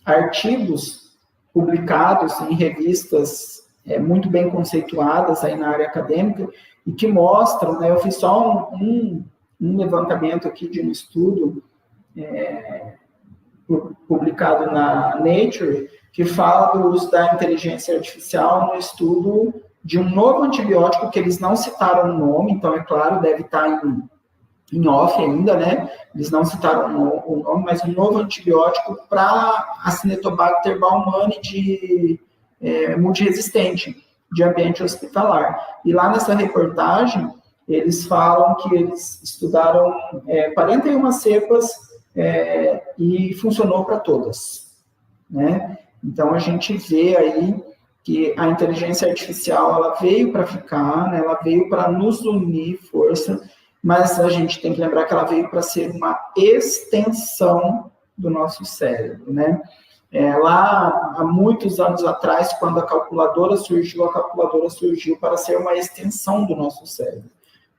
artigos publicados em revistas muito bem conceituadas aí na área acadêmica, e que mostram, né, eu fiz só um levantamento aqui de um estudo publicado na Nature, que fala do uso da inteligência artificial no estudo de um novo antibiótico, que eles não citaram o nome, então, é claro, deve estar em off ainda, né? Eles não citaram o nome, mas um novo antibiótico para Acinetobacter baumannii multiresistente, de ambiente hospitalar. E lá nessa reportagem, eles falam que eles estudaram 41 cepas e funcionou para todas, né? Então, a gente vê aí que a inteligência artificial, ela veio para ficar, né? Ela veio para nos unir força, mas a gente tem que lembrar que ela veio para ser uma extensão do nosso cérebro, né? Lá, há muitos anos atrás, quando a calculadora surgiu para ser uma extensão do nosso cérebro,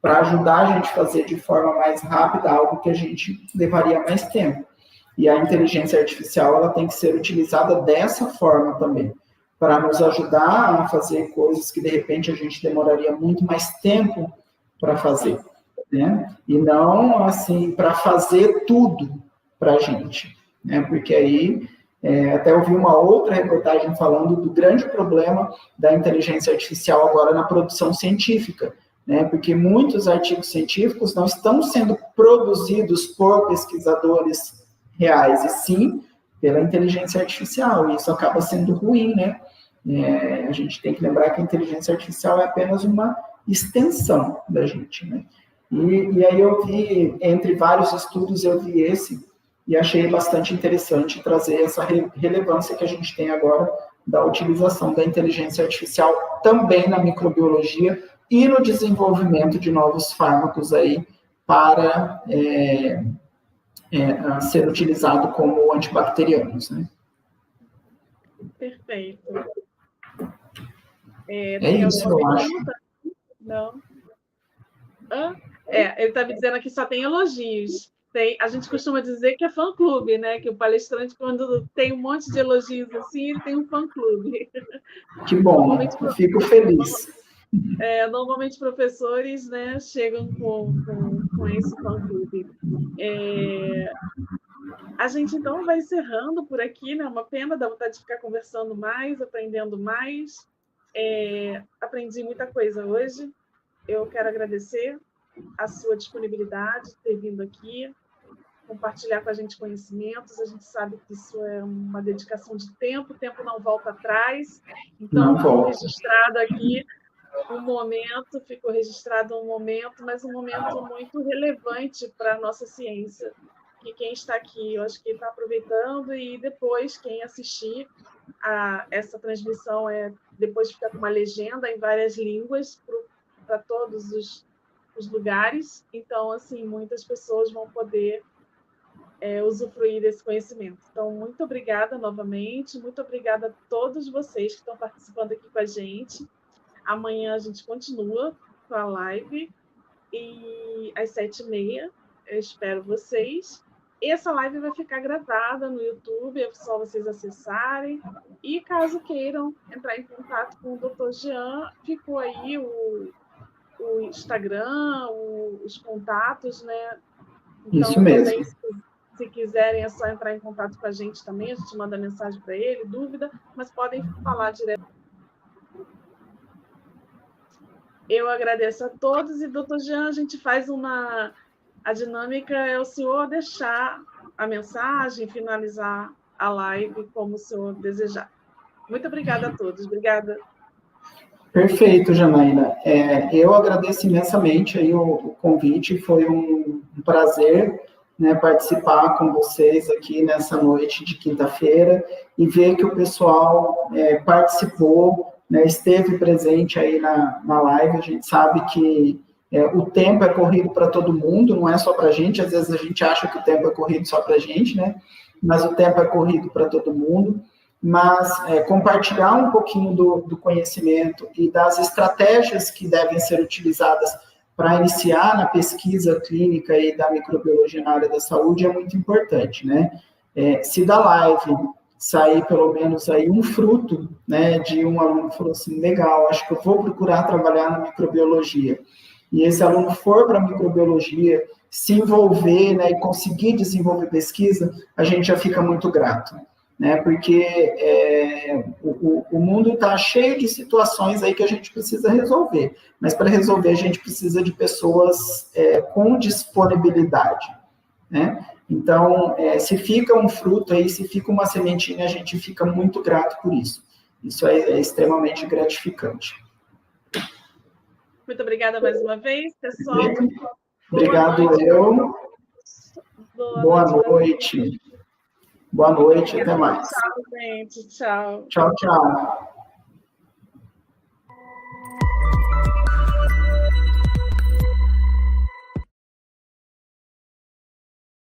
para ajudar a gente a fazer de forma mais rápida algo que a gente levaria mais tempo. E a inteligência artificial, ela tem que ser utilizada dessa forma também, para nos ajudar a fazer coisas que, de repente, a gente demoraria muito mais tempo para fazer, né? E não, assim, para fazer tudo para a gente, né? Porque aí, até ouvi uma outra reportagem falando do grande problema da inteligência artificial agora na produção científica, né? Porque muitos artigos científicos não estão sendo produzidos por pesquisadores reais, e sim pela inteligência artificial, e isso acaba sendo ruim, né? A gente tem que lembrar que a inteligência artificial é apenas uma extensão da gente, né? E aí eu vi, entre vários estudos, eu vi esse, e achei bastante interessante trazer essa relevância que a gente tem agora da utilização da inteligência artificial também na microbiologia e no desenvolvimento de novos fármacos aí para ser utilizado como antibacterianos, né? Perfeito. É isso, eu acho. Não. Ele está me dizendo aqui só tem elogios. A gente costuma dizer que é fã-clube, né? Que o palestrante, quando tem um monte de elogios assim, ele tem um fã-clube. Que bom, eu fico feliz. Normalmente professores, né, chegam com esse fã-clube. A gente, então, vai encerrando por aqui, né? Uma pena, dá vontade de ficar conversando mais, aprendendo mais. Aprendi muita coisa hoje. Eu quero agradecer a sua disponibilidade de ter vindo aqui, compartilhar com a gente conhecimentos. A gente sabe que isso é uma dedicação de tempo, o tempo não volta atrás. Então, ficou registrado aqui ficou registrado um momento, mas um momento muito relevante para a nossa ciência. Que quem está aqui, eu acho que está aproveitando, e depois, quem assistir a essa transmissão, depois fica com uma legenda em várias línguas para todos os lugares. Então, assim, muitas pessoas vão poder usufruir desse conhecimento. Então, muito obrigada novamente, muito obrigada a todos vocês que estão participando aqui com a gente. Amanhã a gente continua com a live, e às 7h30 eu espero vocês. Essa live vai ficar gravada no YouTube, é só vocês acessarem. E caso queiram entrar em contato com o Dr. Jean, ficou aí o Instagram, os contatos, né? Então, isso mesmo. também, se quiserem, é só entrar em contato com a gente também, a gente manda mensagem para ele, dúvida, mas podem falar direto. Eu agradeço a todos, e, doutor Jean, a gente faz a dinâmica é o senhor deixar a mensagem, finalizar a live como o senhor desejar. Muito obrigada a todos. Obrigada. Perfeito, Janaína. Eu agradeço imensamente aí o convite, foi um prazer, né, participar com vocês aqui nessa noite de quinta-feira e ver que o pessoal participou, né, esteve presente aí na live. A gente sabe que o tempo é corrido para todo mundo, não é só para a gente. Às vezes a gente acha que o tempo é corrido só para a gente, né? Mas o tempo é corrido para todo mundo. Mas compartilhar um pouquinho do conhecimento e das estratégias que devem ser utilizadas para iniciar na pesquisa clínica e da microbiologia na área da saúde é muito importante, né? Se da live sair pelo menos aí um fruto, né, de um aluno que falou assim, legal, acho que eu vou procurar trabalhar na microbiologia, e esse aluno for para a microbiologia, se envolver, né, e conseguir desenvolver pesquisa, a gente já fica muito grato, né, porque o mundo está cheio de situações aí que a gente precisa resolver, mas para resolver a gente precisa de pessoas com disponibilidade, né? Então, se fica um fruto aí, se fica uma sementinha, a gente fica muito grato por isso. Isso é extremamente gratificante. Muito obrigada mais uma vez, pessoal. Obrigado, eu. Boa noite. Boa noite, até mais. Tchau, gente. Tchau. Tchau, tchau.